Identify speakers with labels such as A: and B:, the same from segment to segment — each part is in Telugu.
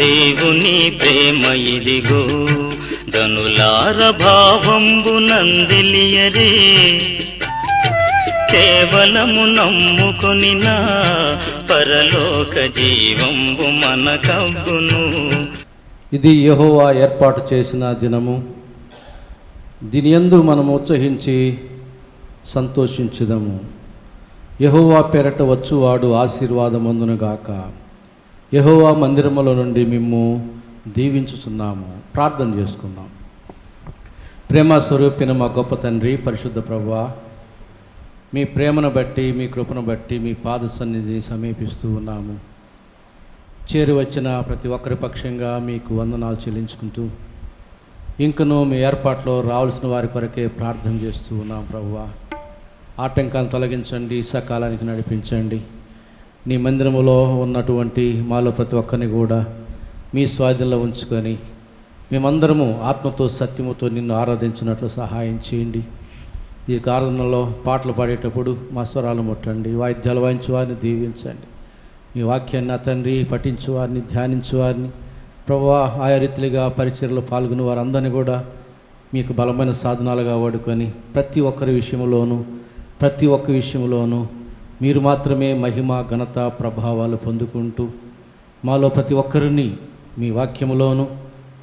A: దేవుని ప్రేమ ఇదిగో జనులార భావంబు నందిలియరే కేవలము నమ్ముకొని నా పరలోక జీవంబు మనకవ్వును.
B: ఇది యెహోవా ఏర్పాటు చేసిన దినము, దీని యందు మనము ఉత్సహించి సంతోషించుదము. యెహోవా పేరట వచ్చువాడు ఆశీర్వాదమందునుగాక. యెహోవా మందిరముల నుండి మిమ్ము దీవించుచున్నాము. ప్రార్థన చేసుకుందాం. ప్రేమ స్వరూపిన మా గొప్ప తండ్రి, పరిశుద్ధ ప్రభువా, మీ ప్రేమను బట్టి, మీ కృపను బట్టి మీ పాద సన్నిధిని సమీపిస్తూ ఉన్నాము. చేరి వచ్చిన ప్రతి ఒక్కరి పక్షంగా మీకు వందనాలు చెల్లించుకుంటూ ఇంకనూ మీ ఏర్పాట్లో రావాల్సిన వారి కొరకే ప్రార్థన చేస్తూ ఉన్నాం. ప్రభువా, ఆటంకాలను తొలగించండి, సకాలానికి నడిపించండి. నీ మందిరములో ఉన్నటువంటి మాలో ప్రతి ఒక్కరిని కూడా మీ స్వాధీనంలో ఉంచుకొని మేమందరము ఆత్మతో సత్యముతో నిన్ను ఆరాధించినట్లు సహాయం చేయండి. ఈ ఆరాధనలో పాటలు పాడేటప్పుడు మా స్వరాలు ముట్టండి, వాయిద్యాలు వాయించు వారిని దీవించండి. మీ వాక్యాన్ని తండ్రి పఠించు వారిని, ధ్యానించు వారిని, ప్రభువా ఆయా రీతిగా పరిచర్యలో పాల్గొని వారందరినీ కూడా మీకు బలమైన సాధనాలుగా వాడుకొని ప్రతి ఒక్క విషయంలోనూ మీరు మాత్రమే మహిమ, ఘనత, ప్రభావాలు పొందుకుంటూ మాలో ప్రతి ఒక్కరిని మీ వాక్యములోను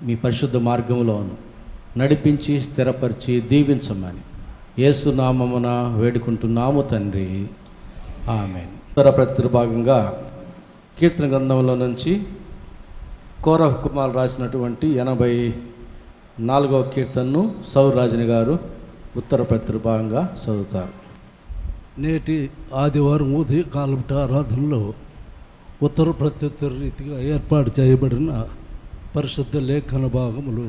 B: మీ పరిశుద్ధ మార్గములోను నడిపించి స్థిరపరిచి దీవించమని యేసు నామమున వేడుకుంటున్నాము తండ్రి, ఆమేన్. ఉత్తర భాగంగా కీర్తన గ్రంథంలో నుంచి కోరహ్ కుమార్ రాసినటువంటి 84వ కీర్తనను సౌరాజని గారు ఉత్తర భాగంగా చదువుతారు.
C: నేటి ఆదివారం ఉదయకాలం ఆరాధనలో ఉత్తర ప్రత్యుత్తర రీతిగా ఏర్పాటు చేయబడిన పరిశుద్ధ లేఖన భాగములు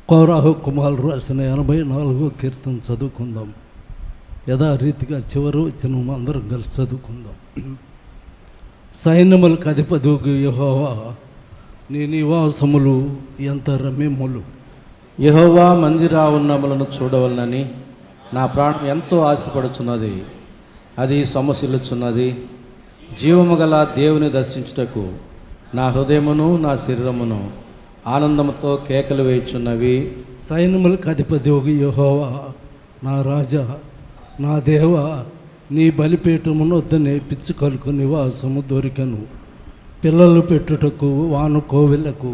C: కోరాహు కుమార్ రాసిన 84వ కీర్తన చదువుకుందాం. యథారీతిగా చివరి వచ్చిన అందరం కలిసి చదువుకుందాం. సైన్యములకు అధిపతియగు యెహోవా, నీ నివాసములు ఎంత రమ్యములు.
B: యెహోవా మందిరావరణములను చూడవలనని నా ప్రాణం ఎంతో ఆశపడుచున్నది. అది సొమ్మసిల్లుచున్నది. జీవము గల దేవుని దర్శించుటకు నా హృదయమును నా శరీరమును ఆనందముతో కేకలు వేయుచున్నవి.
C: సైన్యములకు అధిపతియగు యెహోవా, నా రాజా, నా దేవ, నీ బలిపీఠమును వద్దనే పిచ్చుకలకు నివాసము దొరికెను. పిల్లలు పెట్టుటకు వానుకోవిలకు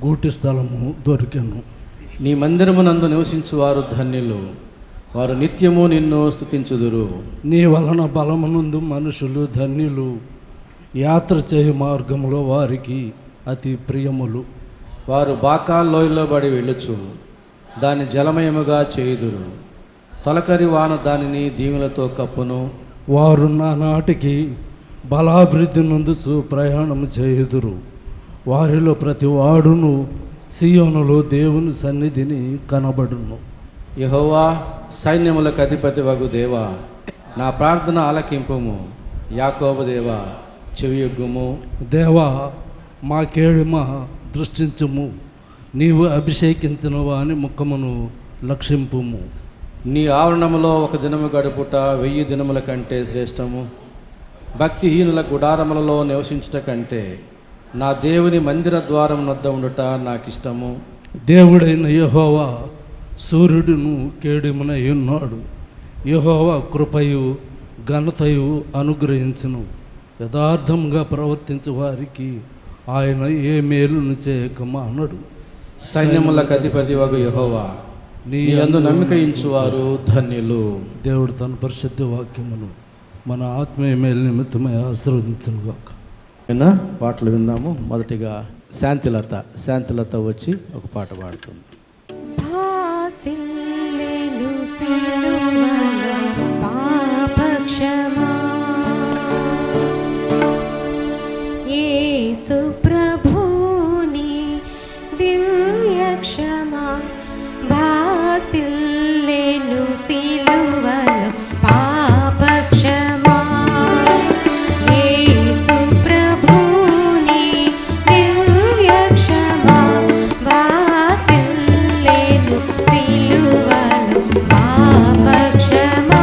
C: గూటి స్థలము దొరికెను.
B: నీ మందిరమునందు నివసించువారు ధన్యులు, వారు నిత్యము నిన్ను స్తుతించుదురు.
C: నీ వలన బలమునందు మనుషులు ధన్యులు, యాత్ర చేయు మార్గములో వారికి అతి ప్రియములు.
B: వారు బాకాల్ లోయలో బడి వెళ్ళుచు దాన్ని జలమయముగా చేయుదురు. తొలకరి వాన దానిని దీవులతో కప్పును.
C: వారు నానాటికి బలాభివృద్ధి నందుచు ప్రయాణము చేయుదురు. వారిలో ప్రతి వాడును సియోనులో దేవుని సన్నిధిని కనబడును.
B: యెహోవా సైన్యములకు అధిపతి వగు దేవా, నా ప్రార్థన ఆలకింపుము. యాకోబు దేవా, చెవియొగ్గుము.
C: దేవా, మా కేడుమ దృష్టించుము. నీవు అభిషేకించిన వాని ముఖమును లక్షింపుము.
B: నీ ఆవరణములో ఒక దినము గడుపుట 1000 దినముల కంటే శ్రేష్టము. భక్తిహీనుల గుడారములలో నివసించుట కంటే నా దేవుని మందిర ద్వారం వద్ద ఉండుట నాకిష్టము.
C: దేవుడైన యెహోవా సూర్యుడును కేడుమున ఉన్నాడు. యెహోవా కృపయు ఘనతయు అనుగ్రహించును. యథార్థంగా ప్రవర్తించే వారికి ఆయన ఏ మేలును చేయక మానడు.
B: సైన్యములకు అధిపతి వగు యెహోవా, నీ యందు నమ్మిక ఉంచువారు ధన్యులు.
C: దేవుడు తన పరిశుద్ధ వాక్యమును మన ఆత్మీయ మేలు నిమిత్తమై ఆశీర్వదించునుగాక.
B: పాటలు విందాము. మొదటిగా శాంతిలత వచ్చి ఒక పాట పాడుతుంది.
D: యేసు ప్రభుని దివ్య క్షమా భాసిల్లెను సిలువలో పాప క్షమా. యేసు ప్రభుని దివ్య క్షమా భాసిల్లెను సిలువలో పాప క్షమా.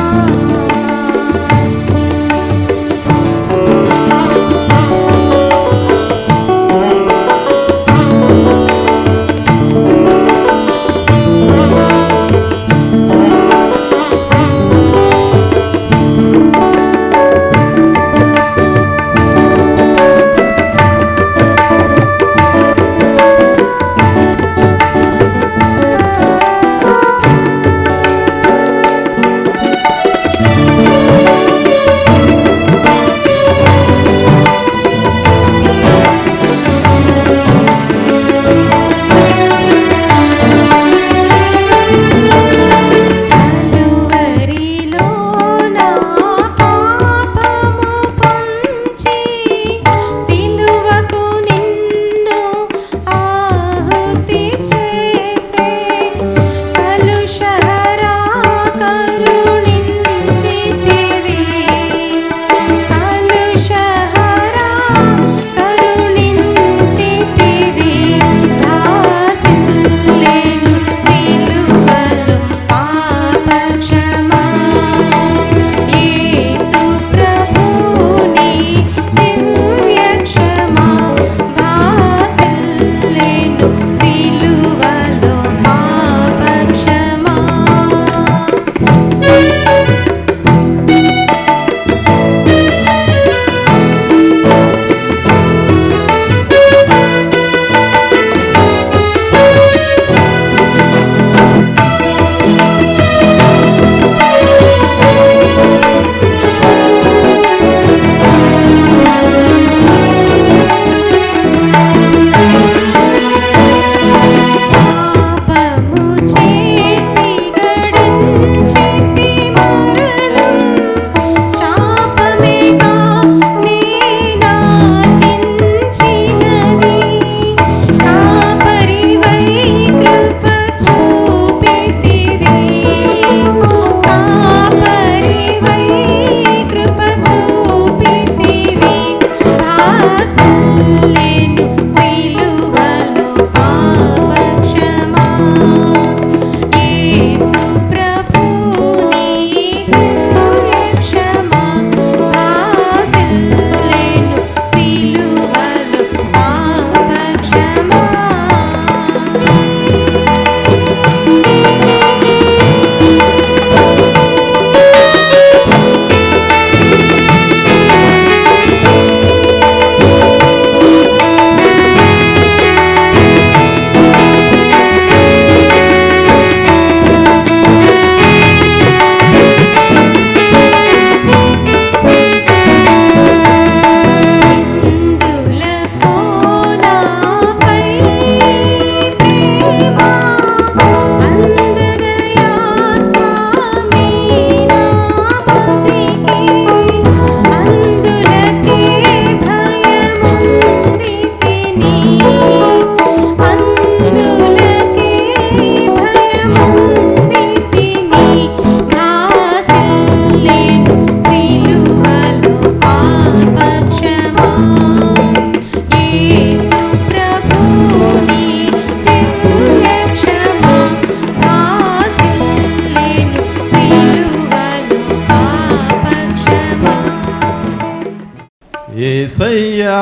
E: యేసయ్యా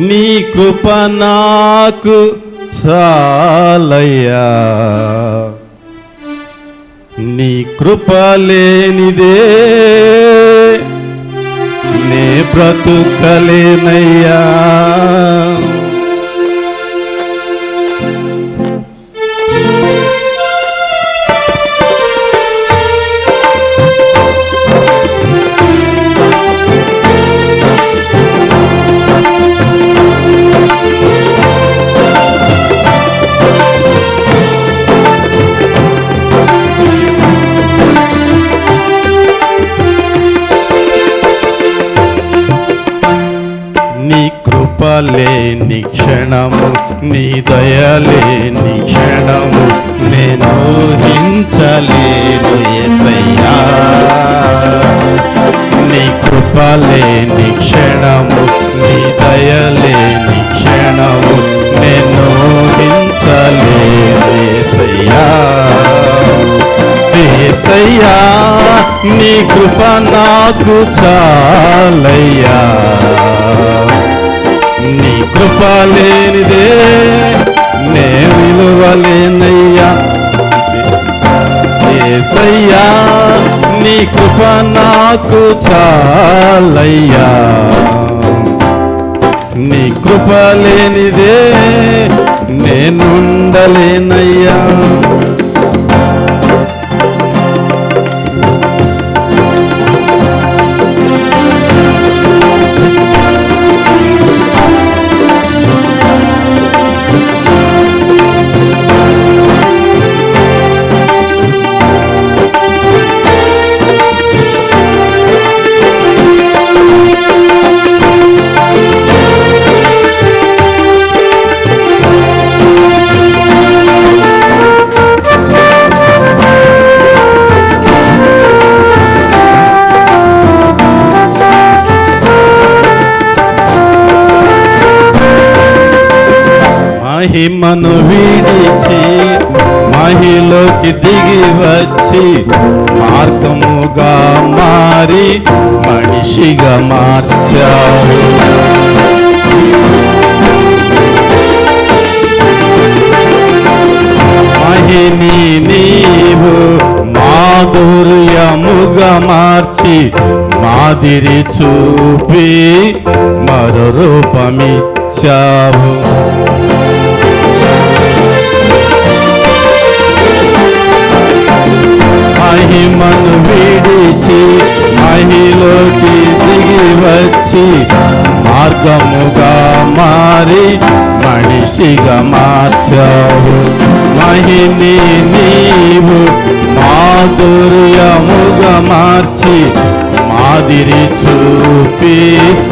E: నీ కృప నాకు చాలయ్యా నీ కృప లేనిదే నే బ్రతుకలేనయ్యా నీ కృప లేని క్షణము నీ దయలేని క్షణము నేను ఊహించలేను యేసయ్యా నీ కృప లేని క్షణము నీ దయలేని క్షణము నేను ఊహించలేను యేసయ్యా యేసయ్యా నీ కృప నాకు చాలయ్యా నీ కృప లేనిదే నే విలువలేనయ్యా యేసయ్యా నీ కృప నాకు చాలయ్యా నీ కృప లేనిదే నేనుండలేనయ్యా మహిమను విడిచి మహిలోకి దిగి వచ్చి మార్గముగా మారి మనిషిగా మార్చావు మహిని నీవు మాధుర్యముగా మార్చి మాదిరి చూపి మరో రూపమిచ్చావు మహిమను విడిచి మహిలోకి దిగి వచ్చి మార్గముగా మారి మనిషిగా మార్చావు మహిని నీవు మాధుర్యముగా మార్చి మాదిరి చూపి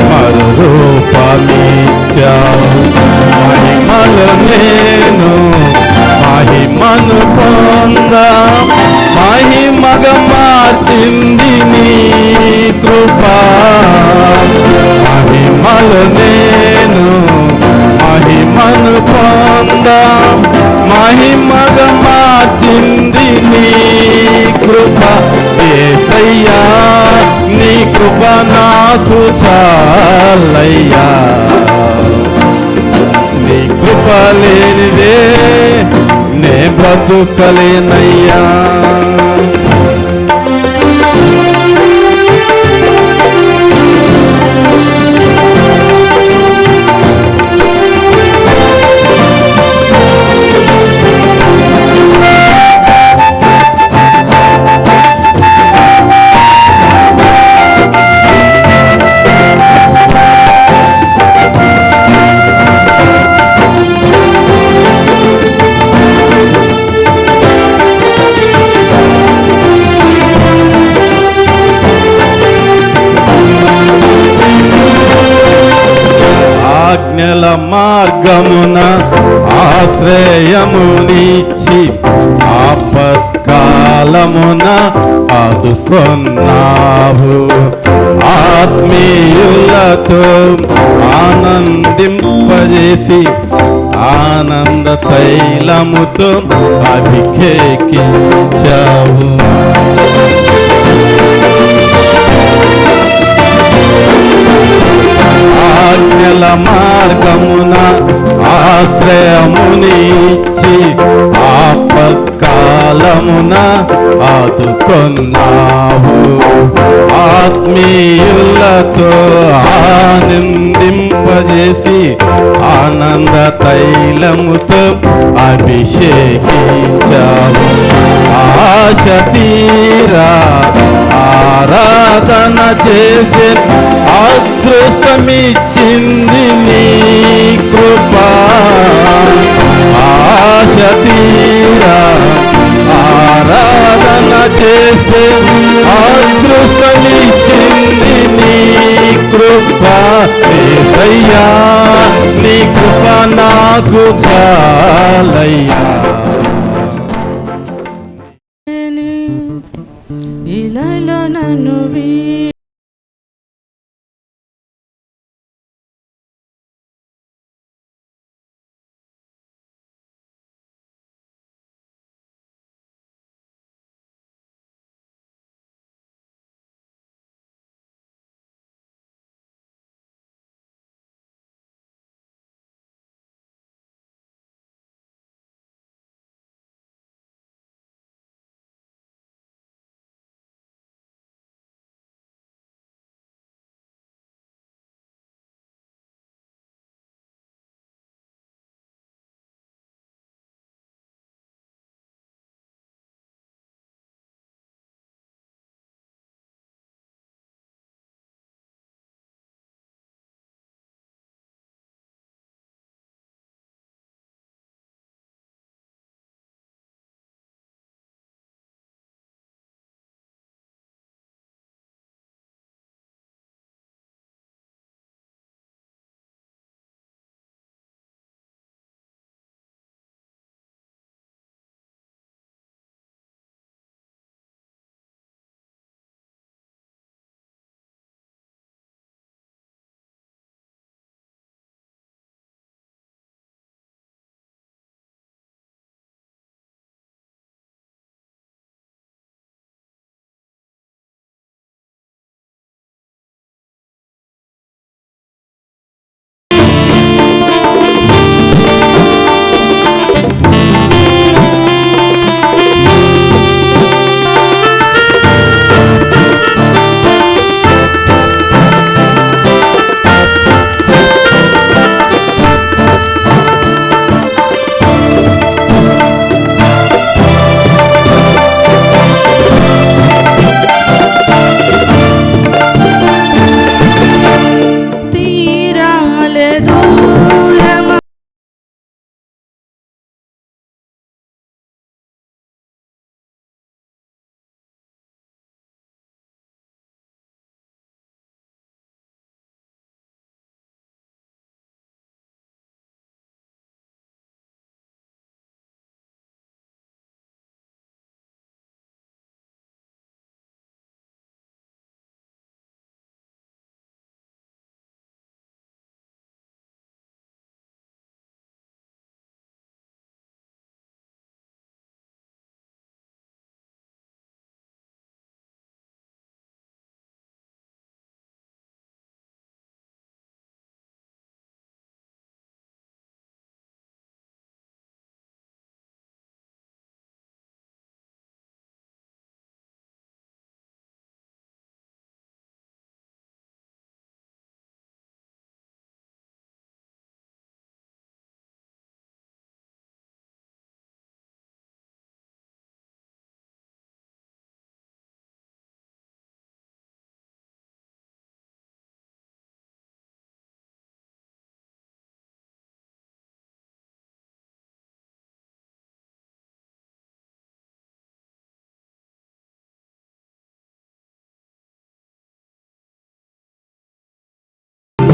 E: మరో రూపమిచ్చావు మహిమలు నేను మహిమను పొందా మహిమగా మార్చింది నీ కృప మహిమలు నేను మహిమను పొందా మహిమగా మార్చింది నీ కృప యేసయ్యా నీ కృప నాకు చాలయ్యా నీ కృప లేనిదే నే బ్రతుకలేనయ్యా ఆజ్ఞల మార్గమున ఆశ్రయమునిచ్చి ఆపత్కాలమున ఆదుకొన్నావు ఆత్మీయులతో ఆనందింపజేసి ఆనంద తైలముతో అభిషేకించావు ఆజ్ఞల మార్గమున ఆశ్రయముని ఇచ్చి ఆపత్కాలమున ఆదుకొన్నావు. ఆత్మీయులతో ఆనందింపజేసి ఆనంద తైలముతో అభిషేకించావు. ఆశ తీరా ఆరాధన చేసే అదృష్టమిచ్చింది నీ కృప. ఆశ తీరా ఆరాధన చేసే అదృష్టమిచ్చింది నీ కృప. యేసయ్యా నీ కృప నాకు చాలయ్యా.
F: ఇలాలో నన్ను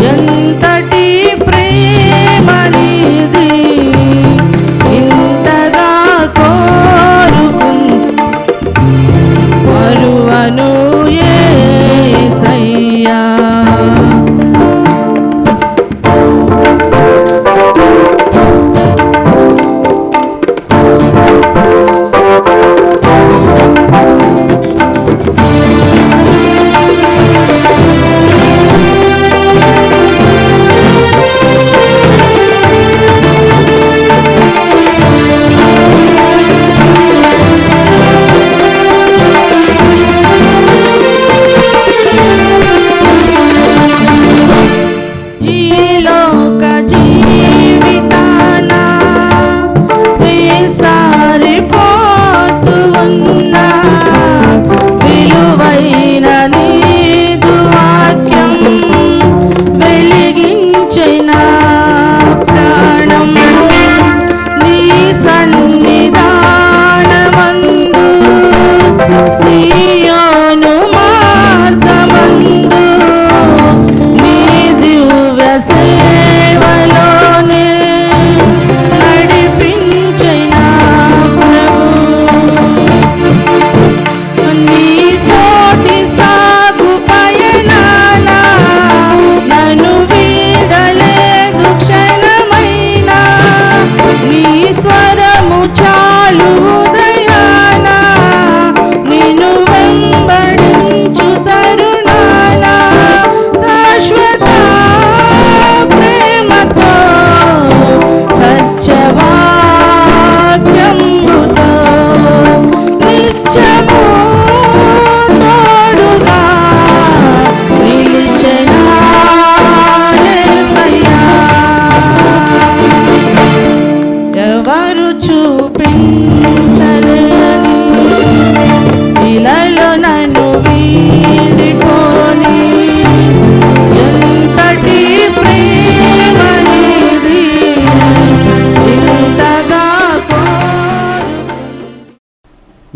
F: ఎంతటి ప్రేమ నీది ఇంతగా కోరుకును యేసయ్యా.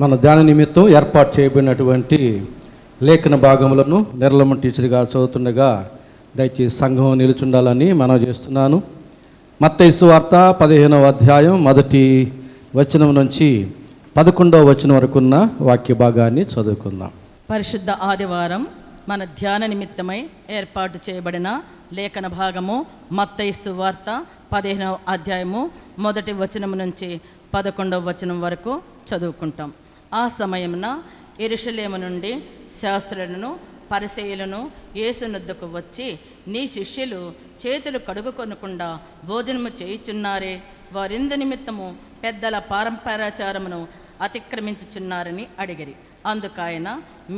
B: మన ధ్యాన నిమిత్తం ఏర్పాటు చేయబడినటువంటి లేఖన భాగములను నిర్లమ టీచర్ గారు చదువుతుండగా దయచేసి సంఘం నిలుచుండాలని మనవి చేస్తున్నాను. మత్తయి సువార్త 15వ అధ్యాయం 1వ వచనం నుంచి 11వ వచనం వరకున్న వాక్య భాగాన్ని చదువుకుందాం.
F: పరిశుద్ధ ఆదివారం మన ధ్యాన నిమిత్తమై ఏర్పాటు చేయబడిన లేఖన భాగము మత్తయి సువార్త 15వ అధ్యాయము 1వ వచనం నుంచి 11వ వచనం వరకు చదువుకుంటాం. ఆ సమయమున యెరూషలేము నుండి శాస్త్రులను పరిసయ్యులను యేసునొద్దకు వచ్చి, నీ శిష్యులు చేతులు కడుగుకొనకుండా భోజనము చేయుచున్నారే, వారిందు నిమిత్తము పెద్దల పారంపర్యాచారమును అతిక్రమించుచున్నారని అడిగిరి. అందుకాయన,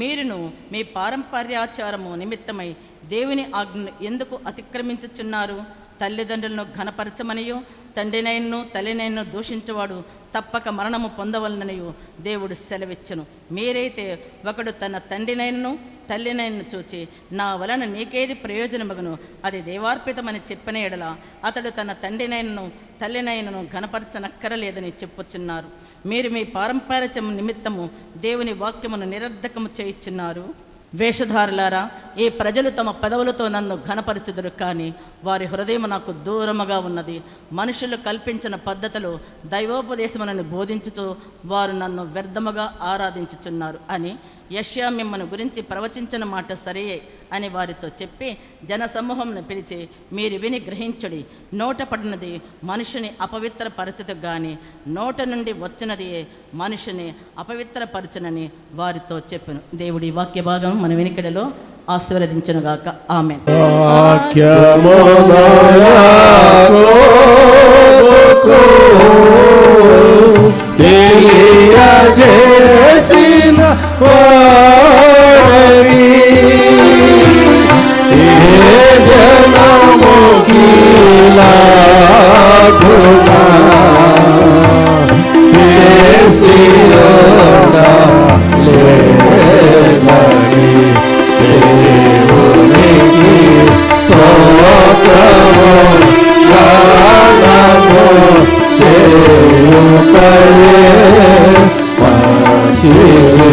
F: మీరును మీ పారంపర్యాచారము నిమిత్తమై దేవుని ఆజ్ఞను ఎందుకు అతిక్రమించుచున్నారు? తల్లిదండ్రులను ఘనపరచమనియు తండ్రినైను తల్లినైను దూషించువాడు తప్పక మరణము పొందవలననియు దేవుడు సెలవిచ్చును. మీరైతే ఒకడు తన తండ్రినైను తల్లినైను చూచి, నా వలన నీకేది ప్రయోజనమగును, అది దేవార్పితమని చెప్పిన ఎడల అతడు తన తండ్రినైను తల్లినైనను ఘనపరచనక్కరలేదని చెప్పుచున్నారు. మీరు మీ పారంపర్యం నిమిత్తము దేవుని వాక్యమును నిరర్ధకము చేయుచున్నారు. వేషధారులారా, ఈ ప్రజలు తమ పెదవులతో నన్ను ఘనపరచుదురు, కానీ వారి హృదయం నాకు దూరముగా ఉన్నది. మనుషులు కల్పించిన పద్ధతులు దైవోపదేశములను బోధించుతూ వారు నన్ను వ్యర్థముగా ఆరాధించుచున్నారు అని యెషయా మిమ్మను గురించి ప్రవచించిన మాట సరియే అని వారితో చెప్పి జనసమూహంను పిలిచి, మీరు విని గ్రహించుడి. నోట పడినది మనుషుని అపవిత్రపరచుదు గాని నోట నుండి వచ్చినది మనుషుని అపవిత్రపరచునని వారితో చెప్పెను. దేవుడి వాక్య భాగం మన వెనుకడలో ఆశీర్వదించునుగాక. ఆమేన్.
E: తెలియజేసిన వాడని ఏ జనము కీలాగునా చేసియోడా లేదని దేవునికి స్తోత్రము గానము చేయుటయే మంచిది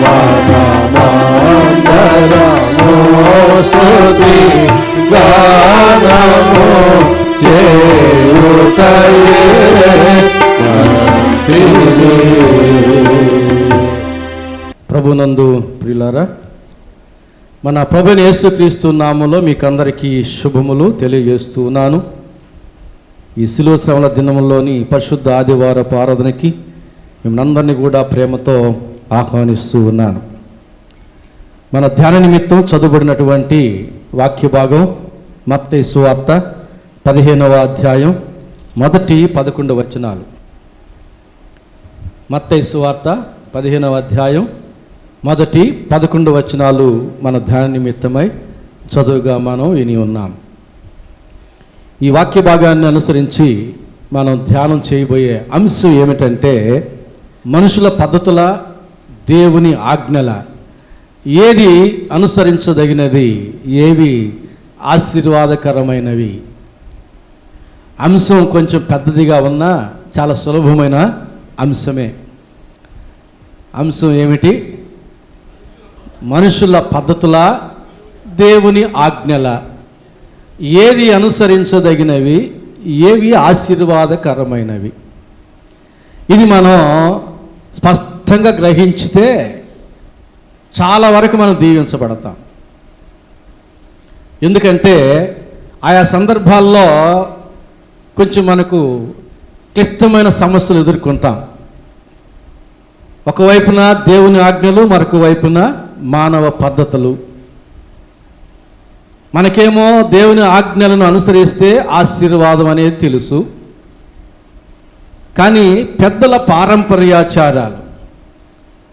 E: మనమందరము స్తుతి గానము చేయుటయే మంచిది.
B: ప్రభునందు ప్రియులారా, మన ప్రభుని యేసుక్రీస్తు నామములో మీకందరికీ శుభములు తెలియజేస్తూ ఉన్నాను. ఈ శిలువ శ్రమల దినములోని పరిశుద్ధ ఆదివారపు ఆరాధనకి మిమ్మల్ని కూడా ప్రేమతో ఆహ్వానిస్తూ ఉన్నాను. మన ధ్యాన నిమిత్తం చదువుబడినటువంటి వాక్య భాగం మత్తయి సువార్త 15వ అధ్యాయం 1-11 వచనాలు. మత్తయి సువార్త 15వ అధ్యాయం 1-11 వచనాలు మన ధ్యాన నిమిత్తమై చదువుగా మనం విని ఉన్నాం. ఈ వాక్య భాగాన్ని అనుసరించి మనం ధ్యానం చేయబోయే అంశం ఏమిటంటే, మనుషుల పద్ధతుల, దేవుని ఆజ్ఞల, ఏది అనుసరించదగినది, ఏవి ఆశీర్వాదకరమైనవి. అంశం కొంచెం పెద్దదిగా ఉన్నా చాలా సులభమైన అంశమే. అంశం ఏమిటి? మనుషుల పద్ధతుల, దేవుని ఆజ్ఞల, ఏది అనుసరించదగినవి, ఏవి ఆశీర్వాదకరమైనవి. ఇది మనం స్పష్టంగా గ్రహించితే చాలా వరకు మనం దీవించబడతాం. ఎందుకంటే ఆయా సందర్భాల్లో కొంచెం మనకు క్లిష్టమైన సమస్యలు ఎదుర్కొంటాం. ఒకవైపున దేవుని ఆజ్ఞలు, మరొక వైపున మానవ పద్ధతులు. మనకేమో దేవుని ఆజ్ఞలను అనుసరిస్తే ఆశీర్వాదం అనేది తెలుసు, కానీ పెద్దల పారంపర్యాచారాలు,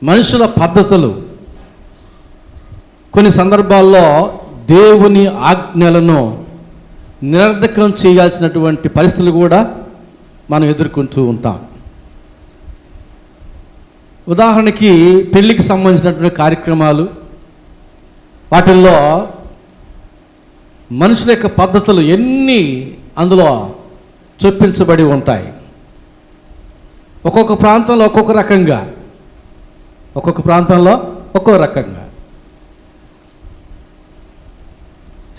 B: మనుషుల పద్ధతులు, కొన్ని సందర్భాల్లో దేవుని ఆజ్ఞలను నిరర్ధకం చేయాల్సినటువంటి పరిస్థితులు కూడా మనం ఎదుర్కొంటూ ఉంటాం. ఉదాహరణకి పెళ్ళికి సంబంధించినటువంటి కార్యక్రమాలు, వాటిల్లో మనుషుల యొక్క పద్ధతులు ఎన్ని అందులో చొప్పించబడి ఉంటాయి. ఒక్కొక్క ప్రాంతంలో ఒక్కొక్క రకంగా, ఒక్కొక్క ప్రాంతంలో ఒక్కో రకంగా.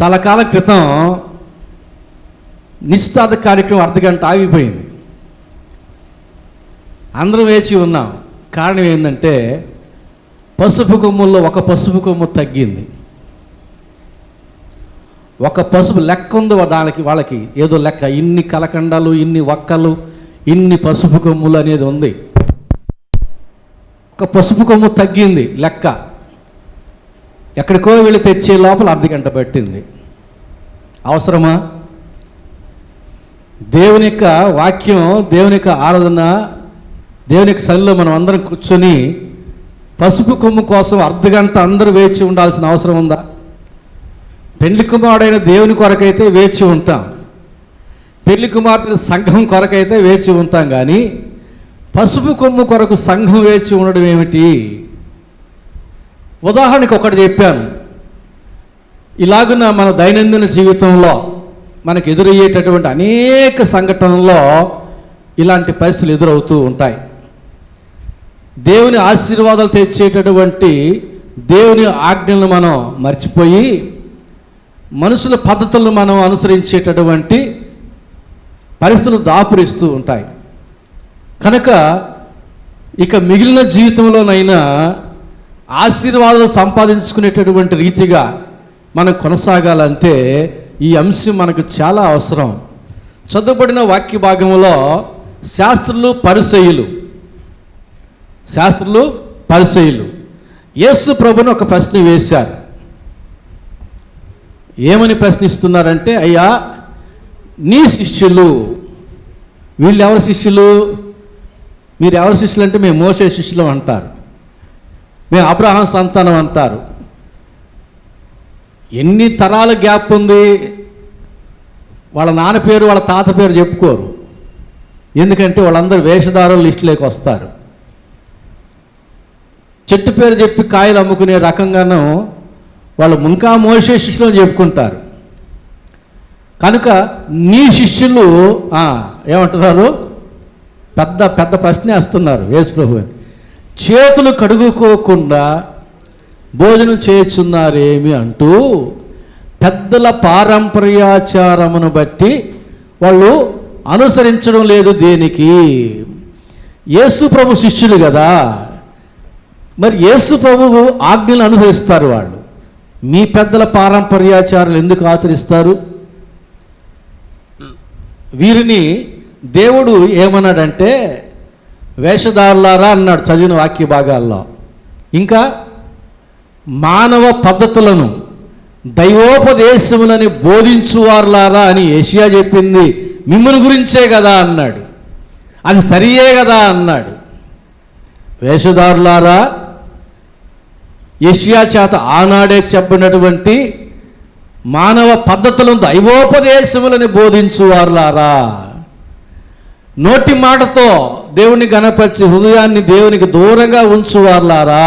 B: చాలా కాలం క్రితం నిశ్చితార్థ కార్యక్రమం అర్ధగంట ఆగిపోయింది. అందరం వేచి ఉన్నాం. కారణం ఏంటంటే పసుపు కొమ్ముల్లో ఒక పసుపు కొమ్ము తగ్గింది. ఒక పసుపు లెక్క ఉంది దానికి, వాళ్ళకి ఏదో లెక్క, ఇన్ని కలకండాలు, ఇన్ని వక్కలు, ఇన్ని పసుపు కొమ్ములు అనేది ఉంది. ఒక పసుపు కొమ్ము తగ్గింది లెక్క. ఎక్కడికో వెళ్ళి తెచ్చే లోపల అర్ధగంట పట్టింది. అవసరమా? దేవుని యొక్క వాక్యం, దేవుని యొక్క ఆరాధన, దేవుని యొక్క సన్నిధిలో మనం అందరం కూర్చొని పసుపు కొమ్ము కోసం అర్ధగంట అందరూ వేచి ఉండాల్సిన అవసరం ఉందా? పెళ్లి కుమారుడైన దేవుని కొరకైతే వేచి ఉంటాం, పెళ్లి కుమార్తె సంఘం కొరకైతే వేచి ఉంటాం, కానీ పసుపు కొమ్ము కొరకు సంఘం వేచి ఉండడం ఏమిటి? ఉదాహరణకు ఒకటి చెప్పాను. ఇలాగున్న మన దైనందిన జీవితంలో మనకు ఎదురయ్యేటటువంటి అనేక సంఘటనల్లో ఇలాంటి పరిస్థితులు ఎదురవుతూ ఉంటాయి. దేవుని ఆశీర్వాదాలు తెచ్చేటటువంటి దేవుని ఆజ్ఞలను మనం మర్చిపోయి మనుషుల పద్ధతులను మనం అనుసరించేటటువంటి పరిస్థితులు దాపురిస్తూ ఉంటాయి. కనుక ఇక మిగిలిన జీవితంలోనైనా ఆశీర్వాదాలు సంపాదించుకునేటటువంటి రీతిగా మనం కొనసాగాలంటే ఈ అంశం మనకు చాలా అవసరం. చదువుబడిన వాక్య భాగంలో శాస్త్రులు పరిసయ్యులు యేసు ప్రభుని ఒక ప్రశ్న వేశారు. ఏమని ప్రశ్నిస్తున్నారంటే, అయ్యా నీ శిష్యులు, వీళ్ళు ఎవరి శిష్యులు? మీరు ఎవరి శిష్యులు అంటే మేము మోసే శిష్యులు అంటారు, మేము అబ్రహాం సంతానం అంటారు. ఎన్ని తరాల గ్యాప్ ఉంది? వాళ్ళ నాన్న పేరు వాళ్ళ తాత పేరు చెప్పుకోరు. ఎందుకంటే వాళ్ళందరూ వేషధారుల లిస్టులోకి వస్తారు. చెట్టు పేరు చెప్పి కాయలు అమ్ముకునే రకంగానూ వాళ్ళు ఇంకా మోసే శిష్యులు అని చెప్పుకుంటారు. కనుక నీ శిష్యులు ఏమంటున్నారు? పెద్ద పెద్ద ప్రశ్న వేస్తున్నారు యేసు ప్రభువు. చేతులు కడుగుకోకుండా భోజనం చేయుచున్నారేమి అంటూ పెద్దల పారంపర్యాచారమును బట్టి వాళ్ళు అనుసరించడం లేదు. దేనికి? యేసు ప్రభు శిష్యులు కదా, మరి యేసు ప్రభువు ఆజ్ఞలు అనుసరిస్తారు. వాళ్ళు మీ పెద్దల పారంపర్యాచారాలు ఎందుకు ఆచరిస్తారు? వీరిని దేవుడు ఏమన్నాడంటే వేషధారులారా అన్నాడు చదివిన వాక్య భాగాల్లో. ఇంకా మానవ పద్ధతులను దైవోపదేశములని బోధించువారులారా అని యెషయా చెప్పింది మిమ్మల్ని గురించే కదా అన్నాడు. అది సరియే కదా అన్నాడు. వేషధారులారా, యెషయా చేత ఆనాడే చెప్పినటువంటి మానవ పద్ధతులను దైవోపదేశములని బోధించువారులారా, నోటి మాటతో దేవుని గణపరిచి హృదయాన్ని దేవునికి దూరంగా ఉంచువారులారా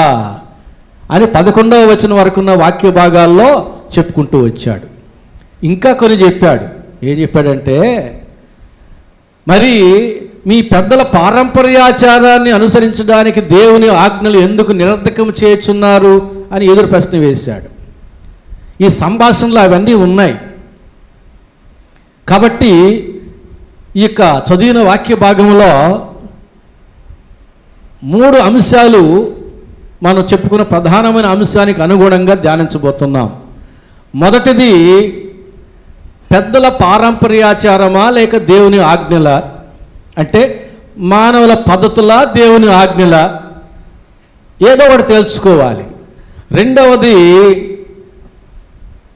B: అని 11వ వచనం వరకున్న వాక్య భాగాల్లో చెప్పుకుంటూ వచ్చాడు. ఇంకా కొన్ని చెప్పాడు. ఏం చెప్పాడంటే, మరి మీ పెద్దల పారంపర్యాచారాన్ని అనుసరించడానికి దేవుని ఆజ్ఞలు ఎందుకు నిరర్ధకం చేయుచున్నారు అని ఎదురు ప్రశ్న వేశాడు. ఈ సంభాషణలో అవన్నీ ఉన్నాయి. కాబట్టి ఈ యొక్క చదివిన వాక్య భాగంలో 3 అంశాలు మనం చెప్పుకున్న ప్రధానమైన అంశానికి అనుగుణంగా ధ్యానించబోతున్నాం. మొదటిది పెద్దల పారంపర్యాచారమా లేక దేవుని ఆజ్ఞల? అంటే మానవుల పద్ధతుల దేవుని ఆజ్ఞల? ఏదో ఒకటి తెలుసుకోవాలి. రెండవది,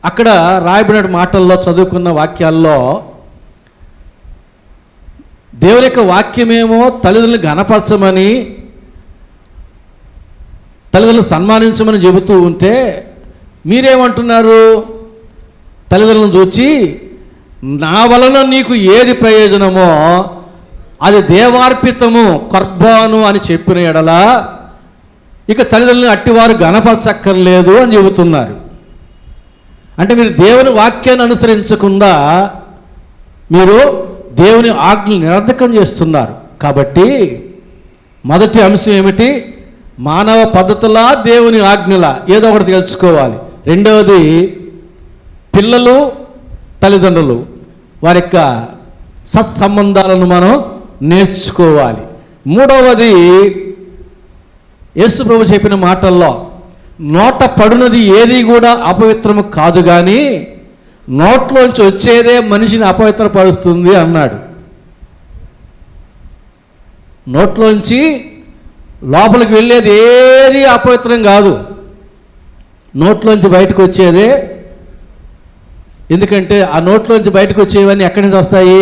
B: అక్కడ రాయబడిన మాటల్లో చదువుకున్న వాక్యాల్లో దేవుని యొక్క వాక్యమేమో తల్లిదండ్రులను ఘనపరచమని, తల్లిదండ్రులను సన్మానించమని చెబుతూ ఉంటే మీరేమంటున్నారు? తల్లిదండ్రులను చూచి నా వలన నీకు ఏది ప్రయోజనమో అది దేవార్పితము కర్బాను అని చెప్పిన ఎడల ఇక తల్లిదండ్రులను అట్టివారు ఘనపరచక్కర్లేదు అని చెబుతున్నారు. అంటే మీరు దేవుని వాక్యాన్ని అనుసరించకుండా మీరు దేవుని ఆజ్ఞలు నిరర్ధకం చేస్తున్నారు. కాబట్టి మొదటి అంశం ఏమిటి? మానవ పద్ధతులా దేవుని ఆజ్ఞల ఏదో ఒకటి తెలుసుకోవాలి. రెండవది పిల్లలు తల్లిదండ్రులు వారి యొక్క సత్సంబంధాలను మనం నేర్చుకోవాలి. మూడవది యేసు ప్రభు చెప్పిన మాటల్లో నోట పడునది ఏది కూడా అపవిత్రము కాదు, కానీ నోట్లోంచి వచ్చేదే మనిషిని అపవిత్రపరుస్తుంది అన్నాడు. నోట్లోంచి లోపలికి వెళ్ళేది ఏది అపవిత్రం కాదు, నోట్లోంచి బయటకు వచ్చేదే. ఎందుకంటే ఆ నోట్లోంచి బయటకు వచ్చేవన్నీ ఎక్కడి నుంచి వస్తాయి?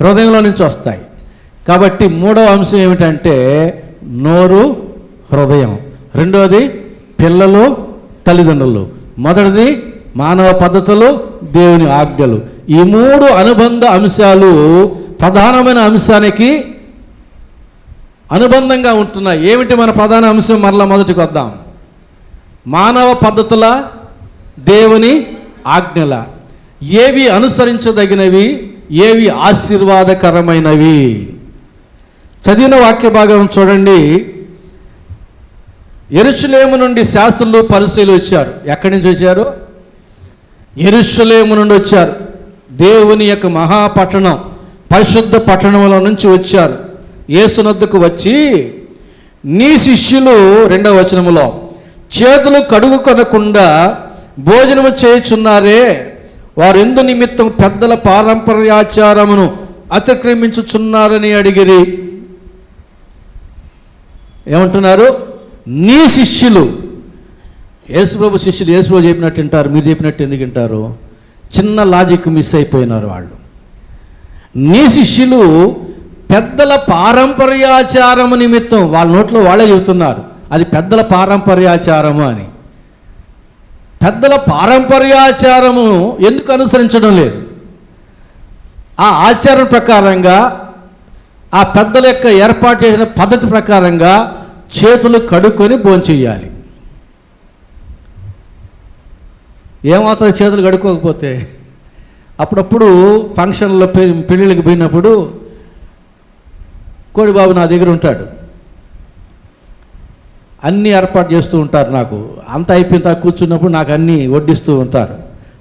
B: హృదయంలో నుంచి వస్తాయి. కాబట్టి మూడవ అంశం ఏమిటంటే నోరు, హృదయం. రెండవది పిల్లలు తల్లిదండ్రులు. మొదటిది మానవ పద్ధతులు, దేవుని ఆజ్ఞలు. ఈ మూడు అనుబంధ అంశాలు ప్రధానమైన అంశానికి అనుబంధంగా ఉంటున్నాయి. ఏమిటి మన ప్రధాన అంశం? మరలా మొదటికి వద్దాం. మానవ పద్ధతుల, దేవుని ఆజ్ఞల. ఏవి అనుసరించదగినవి, ఏవి ఆశీర్వాదకరమైనవి? చదివిన వాక్య భాగం చూడండి. యెరూషలేము నుండి శాస్త్రులు పరిసయ్యులు వచ్చారు. ఎక్కడి నుంచి వచ్చారు? యెరూషలేము నుండి వచ్చారు. దేవుని యొక్క మహాపట్టణం, పరిశుద్ధ పట్టణంలో నుంచి వచ్చారు. యేసునొద్దకు వచ్చి, నీ శిష్యులు 2వ వచనములో చేతులు కడుగుకొనకుండా భోజనము చేయుచున్నారే, వారు ఎందు నిమిత్తం పెద్దల పారంపర్యాచారమును అతిక్రమించుచున్నారని అడిగిరి. ఏమంటున్నారు? నీ శిష్యులు. యేసుప్రభు శిష్యులు యేసుప్రభు చెప్పినట్టు వింటారు, మీరు చెప్పినట్టు ఎందుకు వింటారు? చిన్న లాజిక్ మిస్ అయిపోయినారు వాళ్ళు. నీ శిష్యులు పెద్దల పారంపర్యాచారము నిమిత్తం, వాళ్ళ నోట్లో వాళ్ళే చెబుతున్నారు అది పెద్దల పారంపర్యాచారము అని. పెద్దల పారంపర్యాచారము ఎందుకు అనుసరించడం లేదు? ఆ ఆచారం ప్రకారంగా, ఆ పెద్దల యొక్క ఏర్పాటు చేసిన పద్ధతి ప్రకారంగా చేతులు కడుక్కొని భోంచెయ్యాలి. ఏమవుతుంది చేతులు కడుక్కోకపోతే? అప్పుడప్పుడు ఫంక్షన్లో పెళ్ళిళ్ళకి పోయినప్పుడు కోడిబాబు నా దగ్గర ఉంటాడు, అన్నీ ఏర్పాటు చేస్తూ ఉంటారు. నాకు అంత అయిపోయిన తర్వాత కూర్చున్నప్పుడు నాకు అన్నీ వడ్డిస్తూ ఉంటారు.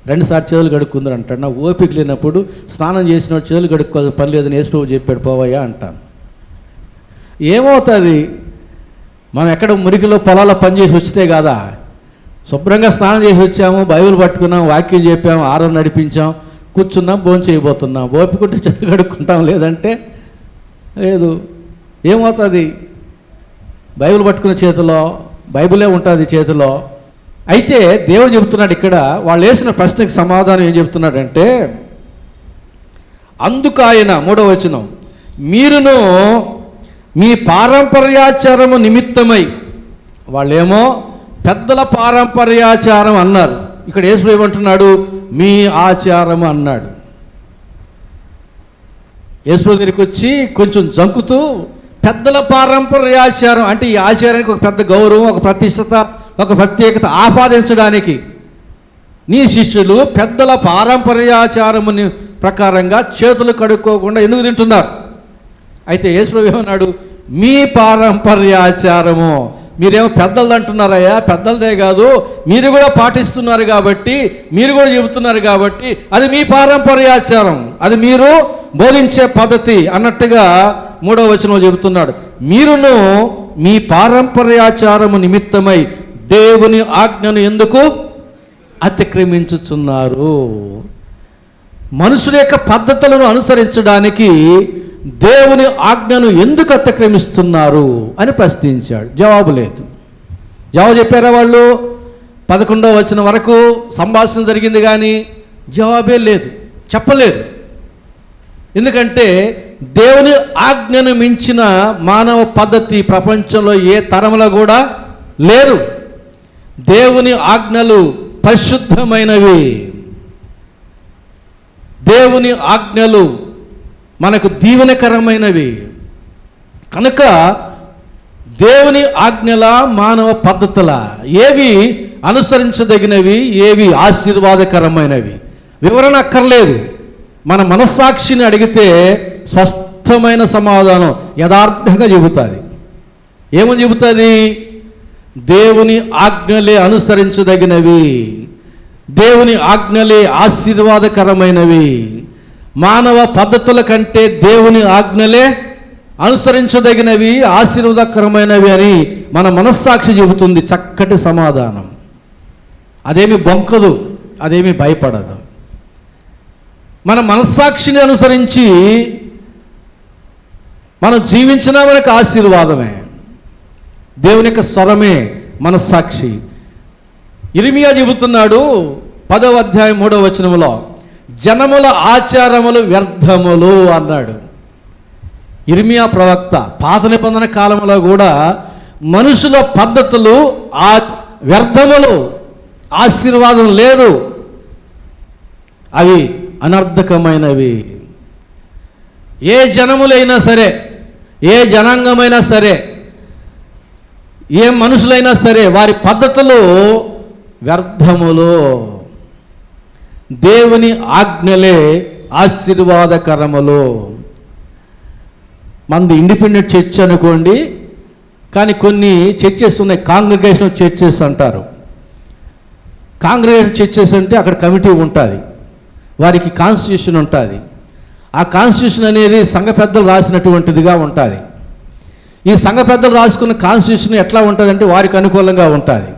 B: 2 సార్లు చేతులు కడుక్కుందరు అంటాడు. నాకు ఓపిక లేనప్పుడు స్నానం చేసిన చేతులు కడుక్కోవాలని పని లేదని యేసుప్రభు చెప్పాడు పోవయ్యా అంటాను. ఏమవుతుంది? మనం ఎక్కడ మురికిలో పొలాల్లో పనిచేసి వచ్చితే కదా, శుభ్రంగా స్నానం చేసి వచ్చాము, బైబిల్ పట్టుకున్నాం, వాక్యం చెప్పాము, ఆరం నడిపించాం, కూర్చున్నాం, భోజనం చేయబోతున్నాం. ఓపికంటే చేతులు కడుక్కుంటాం, లేదంటే లేదు. ఏమవుతుంది? బైబిల్ పట్టుకున్న చేతిలో బైబిలే ఉంటుంది చేతిలో. అయితే దేవుడు చెబుతున్నాడు ఇక్కడ, వాళ్ళు వేసిన ప్రశ్నకి సమాధానం ఏం చెబుతున్నాడంటే, అందుకు ఆయన 3వ వచనం, మీరును మీ పారంపర్యాచారము నిమిత్తమై, వాళ్ళేమో పెద్దల పారంపర్యాచారం అన్నారు, ఇక్కడ యేసు ఏమంటున్నాడు? మీ ఆచారము అన్నాడు. యేసు దగ్గరికి వచ్చి కొంచెం జంకుతూ పెద్దల పారంపర్యాచారం అంటే ఈ ఆచారానికి ఒక పెద్ద గౌరవం, ఒక ప్రతిష్టత, ఒక ప్రత్యేకత ఆపాదించడానికి నీ శిష్యులు పెద్దల పారంపర్యాచారముని ప్రకారంగా చేతులు కడుక్కోకుండా ఎందుకు తింటున్నారు? అయితే యేసుప్రభు ఏమన్నాడు? మీ పారంపర్యాచారము. మీరేమో పెద్దలు అంటున్నారయ్యా, పెద్దలదే కాదు, మీరు కూడా పాటిస్తున్నారు కాబట్టి, మీరు కూడా చెబుతున్నారు కాబట్టి అది మీ పారంపర్యాచారం, అది మీరు బోధించే పద్ధతి అన్నట్టుగా 3వ వచనంలో చెబుతున్నాడు. మీరును మీ పారంపర్యాచారము నిమిత్తమై దేవుని ఆజ్ఞను ఎందుకు అతిక్రమించుచున్నారు? మనుషుల యొక్క పద్ధతులను అనుసరించడానికి దేవుని ఆజ్ఞను ఎందుకు అతిక్రమిస్తున్నారు అని ప్రశ్నించాడు. జవాబు లేదు. జవాబు చెప్పారా వాళ్ళు? 11వ వచనం వరకు సంభాషణ జరిగింది, కానీ జవాబే లేదు, చెప్పలేదు. ఎందుకంటే దేవుని ఆజ్ఞను మించిన మానవ పద్ధతి ప్రపంచంలో ఏ తరంలో కూడా లేరు. దేవుని ఆజ్ఞలు పరిశుద్ధమైనవి. దేవుని ఆజ్ఞలు మనకు దీవెనకరమైనవి. కనుక దేవుని ఆజ్ఞల, మానవ పద్ధతుల ఏవి అనుసరించదగినవి, ఏవి ఆశీర్వాదకరమైనవి వివరణ అక్కర్లేదు. మన మనస్సాక్షిని అడిగితే స్పష్టమైన సమాధానం యథార్థంగా చెబుతుంది. ఏమని చెబుతుంది? దేవుని ఆజ్ఞలే అనుసరించదగినవి, దేవుని ఆజ్ఞలే ఆశీర్వాదకరమైనవి, మానవ పద్ధతుల కంటే దేవుని ఆజ్ఞలే అనుసరించదగినవి, ఆశీర్వాదకరమైనవి అని మన మనస్సాక్షి చెబుతుంది. చక్కటి సమాధానం. అదేమి బొంకదు, అదేమి భయపడదు. మన మనస్సాక్షిని అనుసరించి మనం జీవించినా మనకు ఆశీర్వాదమే. దేవుని యొక్క స్వరమే మనస్సాక్షి. ఇర్మియా చెబుతున్నాడు 10వ అధ్యాయం 3వ వచనములో, జనముల ఆచారములు వ్యర్థములు అన్నాడు. ఇర్మియా ప్రవక్త పాత నిబంధన కాలంలో కూడా మనుషుల పద్ధతులు వ్యర్థములు, ఆశీర్వాదం లేదు, అవి అనర్థకమైనవి. ఏ జనములైనా సరే, ఏ జనాంగమైనా సరే, ఏ మనుషులైనా సరే వారి పద్ధతులు వ్యర్థములు. దేవుని ఆజ్ఞలే ఆశీర్వాదకరములు. మనది ఇండిపెండెంట్ చర్చ్ అనుకోండి, కానీ కొన్ని చర్చెస్ ఉన్నాయి, కాంగ్రిగేషనల్ చర్చెస్ అంటారు. కాంగ్రిగేషన్ చర్చెస్ అంటే అక్కడ కమిటీ ఉంటుంది, వారికి కాన్స్టిట్యూషన్ ఉంటుంది. ఆ కాన్స్టిట్యూషన్ అనేది సంఘ పెద్దలు రాసినటువంటిదిగా ఉంటుంది. ఈ సంఘ పెద్దలు రాసుకున్న కాన్స్టిట్యూషన్ ఎట్లా ఉంటుందంటే వారికి అనుకూలంగా ఉంటుంది.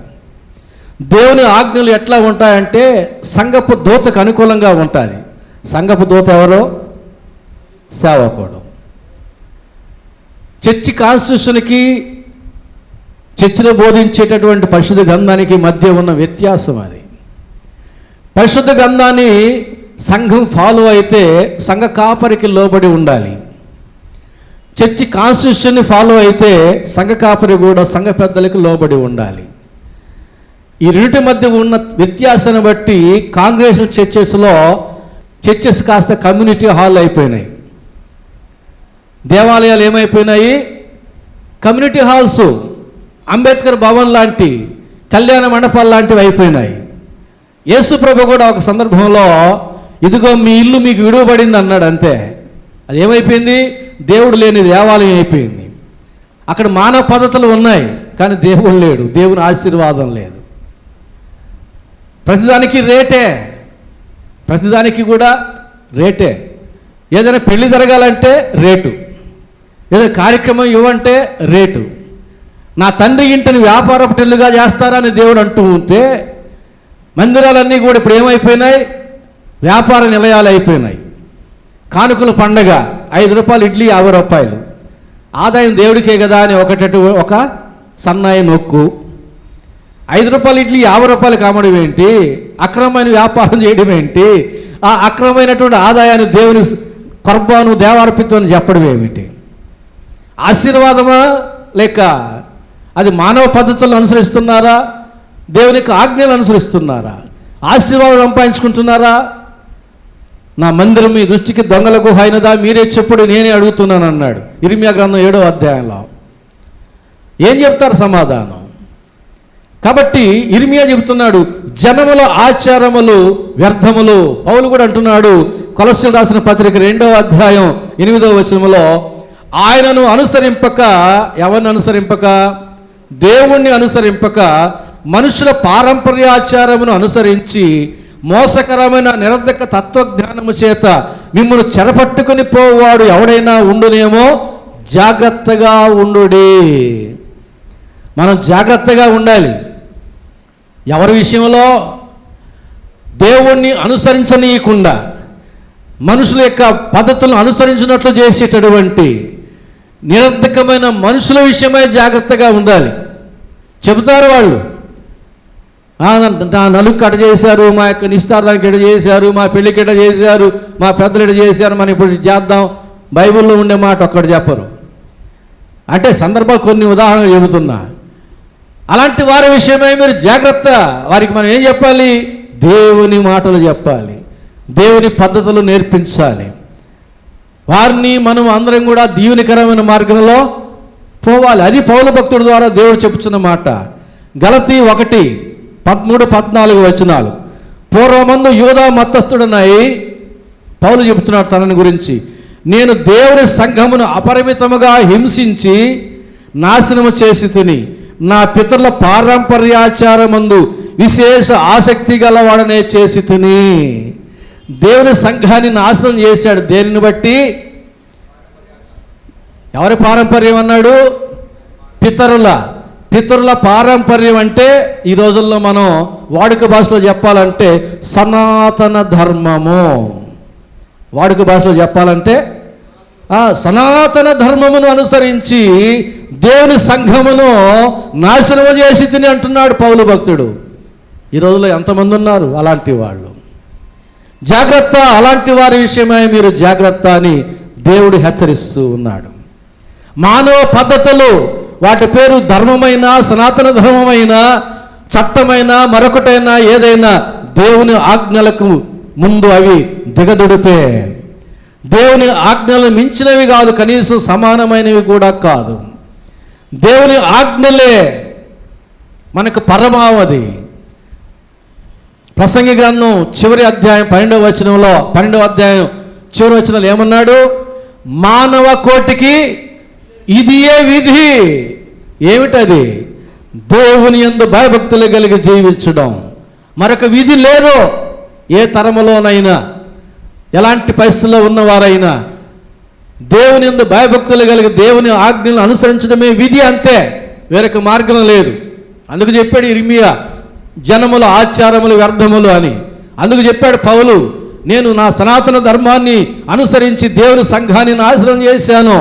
B: దేవుని ఆజ్ఞలు ఎట్లా ఉంటాయంటే సంఘపు దూతకు అనుకూలంగా ఉంటుంది. సంఘపు దూత ఎవరో? సేవకుడు. చర్చి కాన్స్టిట్యూషన్కి, చర్చిలో బోధించేటటువంటి పరిశుద్ధ గ్రంథానికి మధ్య ఉన్న వ్యత్యాసం అది. పరిశుద్ధ గ్రంథాన్ని సంఘం ఫాలో అయితే సంఘ కాపరికి లోబడి ఉండాలి. చర్చి కాన్స్టిట్యూషన్ని ఫాలో అయితే సంఘ కాపరి కూడా సంఘ పెద్దలకు లోబడి ఉండాలి. ఈ రెండింటి మధ్య ఉన్న వ్యత్యాసాన్ని బట్టి కాంగ్రెగేషన్ చర్చెస్ కాస్త కమ్యూనిటీ హాల్ అయిపోయినాయి. దేవాలయాలు ఏమైపోయినాయి? కమ్యూనిటీ హాల్స్, అంబేద్కర్ భవన్ లాంటి, కళ్యాణ మండపాలు లాంటివి అయిపోయినాయి. యేసు ప్రభు కూడా ఒక సందర్భంలో ఇదిగో మీ ఇల్లు మీకు విడువబడింది అన్నాడు. అంతే. అది ఏమైపోయింది? దేవుడు లేని దేవాలయం అయిపోయింది. అక్కడ మానవ పద్ధతులు ఉన్నాయి, కానీ దేవుడు లేడు, దేవుని ఆశీర్వాదం లేదు. ప్రతిదానికి రేటే, ప్రతిదానికి కూడా రేటే. ఏదైనా పెళ్లి జరగాలంటే రేటు, ఏదైనా కార్యక్రమం ఇవ్వంటే రేటు. నా తండ్రి ఇంటిని వ్యాపారపుటిల్లుగా చేస్తారని దేవుడు అంటూ ఉంటే మందిరాలన్నీ కూడా ఇప్పుడు ఏమైపోయినాయి? వ్యాపార నిలయాలు అయిపోయినాయి. కానుకల పండగ 5 రూపాయలు ఇడ్లీ 50 రూపాయలు, ఆదాయం దేవుడికే కదా అని ఒక సన్నాయి నొక్కు. 5 రూపాయలు ఇడ్లీ 50 రూపాయలు కామడం ఏంటి? అక్రమమైన వ్యాపారం చేయడం ఏంటి? ఆ అక్రమమైనటువంటి ఆదాయాన్ని దేవుని కొర్బాను దేవార్పితం అని చెప్పడం ఏమిటి? ఆశీర్వాదమా లేక అది మానవ పద్ధతులను అనుసరిస్తున్నారా? దేవునికి ఆజ్ఞలు అనుసరిస్తున్నారా? ఆశీర్వాదం సంపాదించుకుంటున్నారా? నా మందిరం మీ దృష్టికి దొంగల గుహ అయినదా? మీరే చెప్పుడు, నేనే అడుగుతున్నాను అన్నాడు ఇర్మియా గ్రంథం 7వ అధ్యాయంలో. ఏం చెప్తారు సమాధానం? కాబట్టి ఇర్మియా చెబుతున్నాడు జనముల ఆచారములు వ్యర్థములు. పౌలు కూడా అంటున్నాడు కొలస్సీయులకు రాసిన పత్రిక 2వ అధ్యాయం 8వ వచనములో, ఆయనను అనుసరింపక, ఎవరిని అనుసరింపక? దేవుణ్ణి అనుసరింపక మనుషుల పారంపర్యాచారమును అనుసరించి మోసకరమైన నిరర్ధక తత్వజ్ఞానము చేత మిమ్మల్ని చెరపట్టుకుని పోవాడు ఎవడైనా ఉండునేమో, జాగ్రత్తగా ఉండుడి. మనం జాగ్రత్తగా ఉండాలి. ఎవరి విషయంలో? దేవుణ్ణి అనుసరించనీయకుండా మనుషుల యొక్క పద్ధతులను అనుసరించినట్లు చేసేటటువంటి నిరర్ధకమైన మనుషుల విషయమై జాగ్రత్తగా ఉండాలి. చెబుతారు వాళ్ళు, నా నలుగుకి అట చేశారు, మా యొక్క నిస్తార్థానికి ఎట చేశారు, మా పెళ్ళికి ఎట చేశారు, మా పెద్దలు ఎట చేశారు, మనం ఇప్పుడు చేద్దాం. బైబిల్లో ఉండే మాట ఒక్కటి చెప్పరు. అంటే సందర్భాలు కొన్ని ఉదాహరణలు చెబుతున్నా. అలాంటి వారి విషయమై మీరు జాగ్రత్త. వారికి మనం ఏం చెప్పాలి? దేవుని మాటలు చెప్పాలి, దేవుని పద్ధతులు నేర్పించాలి. వారిని మనం అందరం కూడా దీవెనకరమైన మార్గంలో పోవాలి. అది పౌలు భక్తుడి ద్వారా దేవుడు చెప్పుచున్న మాట. గలతీ 1:13-14 వచనాలు. పూర్వమందు యూదా మతస్థుడనై పౌలు చెబుతున్నాడు తనని గురించి, నేను దేవుని సంఘమును అపరిమితముగా హింసించి నాశనము చేసి తిని నా పితరుల పారంపర్యాచారమందు విశేష ఆసక్తి గలవాడనే చేసి తిని. దేవుని సంఘాన్ని నాశనం చేశాడు. దేనిని బట్టి? ఎవరి పారంపర్యం అన్నాడు? పితరుల పారంపర్యం అంటే ఈ రోజుల్లో మనం వాడుక భాషలో చెప్పాలంటే సనాతన ధర్మము. వాడుక భాషలో చెప్పాలంటే సనాతన ధర్మమును అనుసరించి దేవుని సంఘమును నాశనము చేసి తిని అంటున్నాడు పౌలు భక్తుడు. ఈ రోజుల్లో ఎంతమంది ఉన్నారు అలాంటి వాళ్ళు? జాగ్రత్త, అలాంటి వారి విషయమై మీరు జాగ్రత్త అని దేవుడు హెచ్చరిస్తూ ఉన్నాడు. మానవ పద్ధతులు, వాటి పేరు ధర్మమైన, సనాతన ధర్మమైన, చట్టమైన, మరొకటైనా ఏదైనా దేవుని ఆజ్ఞలకు ముందు అవి దిగదుడితే, దేవుని ఆజ్ఞలు మించినవి కాదు, కనీసం సమానమైనవి కూడా కాదు. దేవుని ఆజ్ఞలే మనకు పరమావధి. ప్రసంగి గ్రంథం చివరి అధ్యాయం 12వ వచనంలో 12వ అధ్యాయం చివరి వచనంలో ఏమన్నాడు? మానవ కోటికి ఇదియే విధి. ఏమిటది? దేవుని యందు భయభక్తులు కలిగి జీవించడం. మరొక విధి లేదు. ఏ తరములోనైనా, ఎలాంటి పరిస్థితుల్లో ఉన్నవారైనా దేవుని యందు భయభక్తులు కలిగి దేవుని ఆజ్ఞలను అనుసరించడమే విధి, అంతే. వేరొక మార్గం లేదు. అందుకు చెప్పాడు ఇర్మియా, జనముల ఆచారములు వ్యర్థములు అని. అందుకు చెప్పాడు పౌలు, నేను నా సనాతన ధర్మాన్ని అనుసరించి దేవుని సంఘాన్ని నాశనం చేశాను,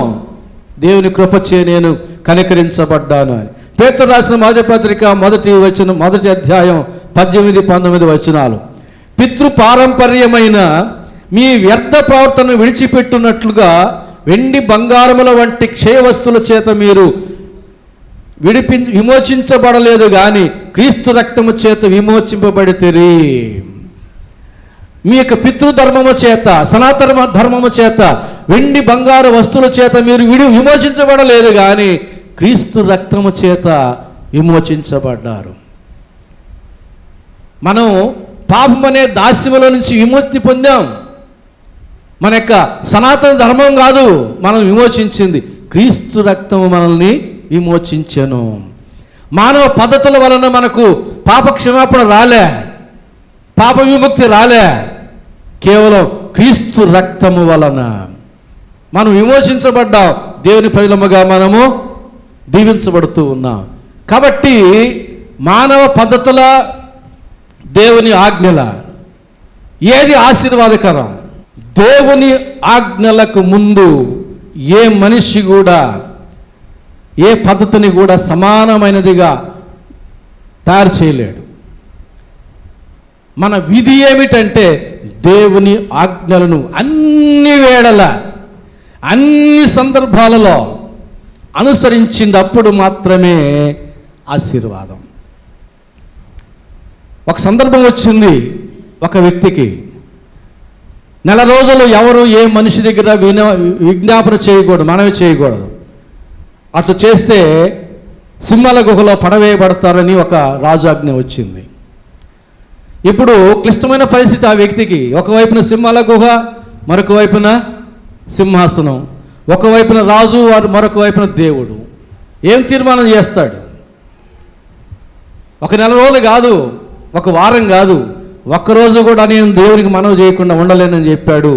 B: దేవుని కృపచే నేను కనికరించబడ్డాను అని. పేతురు రాసిన మొదటి పత్రిక మొదటి అధ్యాయం 18-19 వచనాలు. పితృ పారంపర్యమైన మీ వ్యర్థ ప్రవర్తనను విడిచిపెట్టున్నట్లుగా వెండి బంగారముల వంటి క్షయ వస్తువుల చేత మీరు విమోచించబడలేదు కానీ క్రీస్తు రక్తము చేత విమోచింపబడితిరి. మీ యొక్క పితృధర్మము చేత, సనాతన ధర్మము చేత, వెండి బంగారు వస్తువుల చేత మీరు విమోచించబడలేదు కానీ క్రీస్తు రక్తము చేత విమోచించబడ్డారు. మనం పాపం అనే దాస్యములో నుంచి విముక్తి పొందాం. మన యొక్క సనాతన ధర్మం కాదు మనం విమోచించింది, క్రీస్తు రక్తము మనల్ని విమోచించెను. మానవ పద్ధతుల వలన మనకు పాప క్షమాపణ రాలే, పాప విముక్తి రాలే. కేవలం క్రీస్తు రక్తము వలన మనం విమోచించబడ్డాం. దేవుని ప్రజలముగా మనము దీవించబడుతూ ఉన్నాం. కాబట్టి మానవ పద్ధతుల, దేవుని ఆజ్ఞల ఏది ఆశీర్వాదకరం? దేవుని ఆజ్ఞలకు ముందు ఏ మనిషి కూడా, ఏ పద్ధతిని కూడా సమానమైనదిగా తయారు చేయలేడు. మన విధి ఏమిటంటే దేవుని ఆజ్ఞలను అన్ని వేళల, అన్ని సందర్భాలలో అనుసరించినప్పుడు మాత్రమే ఆశీర్వాదం. ఒక సందర్భం వచ్చింది ఒక వ్యక్తికి. నెల రోజులు ఎవరు ఏ మనిషి దగ్గర విజ్ఞాపన చేయకూడదు, మనమే చేయకూడదు. అట్లా చేస్తే సింహాల గుహలో పడవేయబడతారని ఒక రాజాజ్ఞ వచ్చింది. ఇప్పుడు క్లిష్టమైన పరిస్థితి ఆ వ్యక్తికి. ఒకవైపున సింహాల గుహ, మరొక వైపున సింహాసనం, ఒకవైపున రాజు, మరొక వైపున దేవుడు. ఏం తీర్మానం చేస్తాడు? ఒక నెల రోజులు కాదు, ఒక వారం కాదు, ఒక్కరోజు కూడా నేను దేవునికి మనవి చేయకుండా ఉండలేనని చెప్పాడు.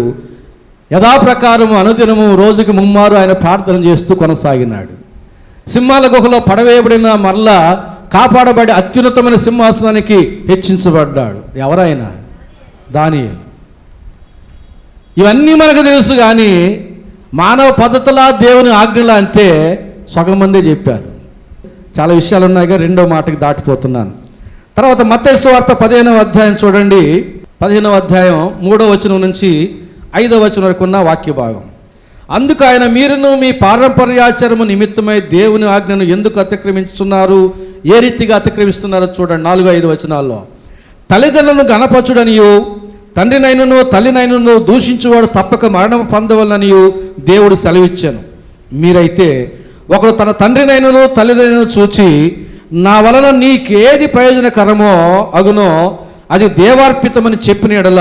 B: యథాప్రకారము అనుదినము రోజుకి 3 మారు ఆయన ప్రార్థన చేస్తూ కొనసాగినాడు. సింహాల గుహలో పడవేయబడిన మరలా కాపాడబడి అత్యున్నతమైన సింహాసనానికి హెచ్చించబడ్డాడు. ఎవరైనా? దానియేలు. ఇవన్నీ మనకు తెలుసు, కానీ మానవ పద్ధతుల, దేవుని ఆజ్ఞల అంటే సగం మందే చెప్పారు. చాలా విషయాలు ఉన్నాయిగా, 2వ మాటకి దాటిపోతున్నాను. తర్వాత మత్తయి సువార్త 15వ అధ్యాయం చూడండి. 15వ అధ్యాయం 3వ వచనం నుంచి 5వ వచనం వరకు ఉన్న వాక్య భాగం. అందుకు ఆయన, మీరును మీ పారంపర్యాచారము నిమిత్తమై దేవుని ఆజ్ఞను ఎందుకు అతిక్రమించుతున్నారు? ఏ రీతిగా అతిక్రమిస్తున్నారో చూడండి 4-5 వచనాల్లో. తల్లిదండ్రులను గణపరచుడనియు తండ్రినైనను తల్లినైనను దూషించువాడు తప్పక మరణం పొందవలననియు దేవుడు సెలవిచ్చాను. మీరైతే ఒకడు తన తండ్రినైనను తల్లినైనను చూచి, నా వలన నీకేది ప్రయోజనకరమో అగునో అది దేవార్పితమని చెప్పిన ఎడల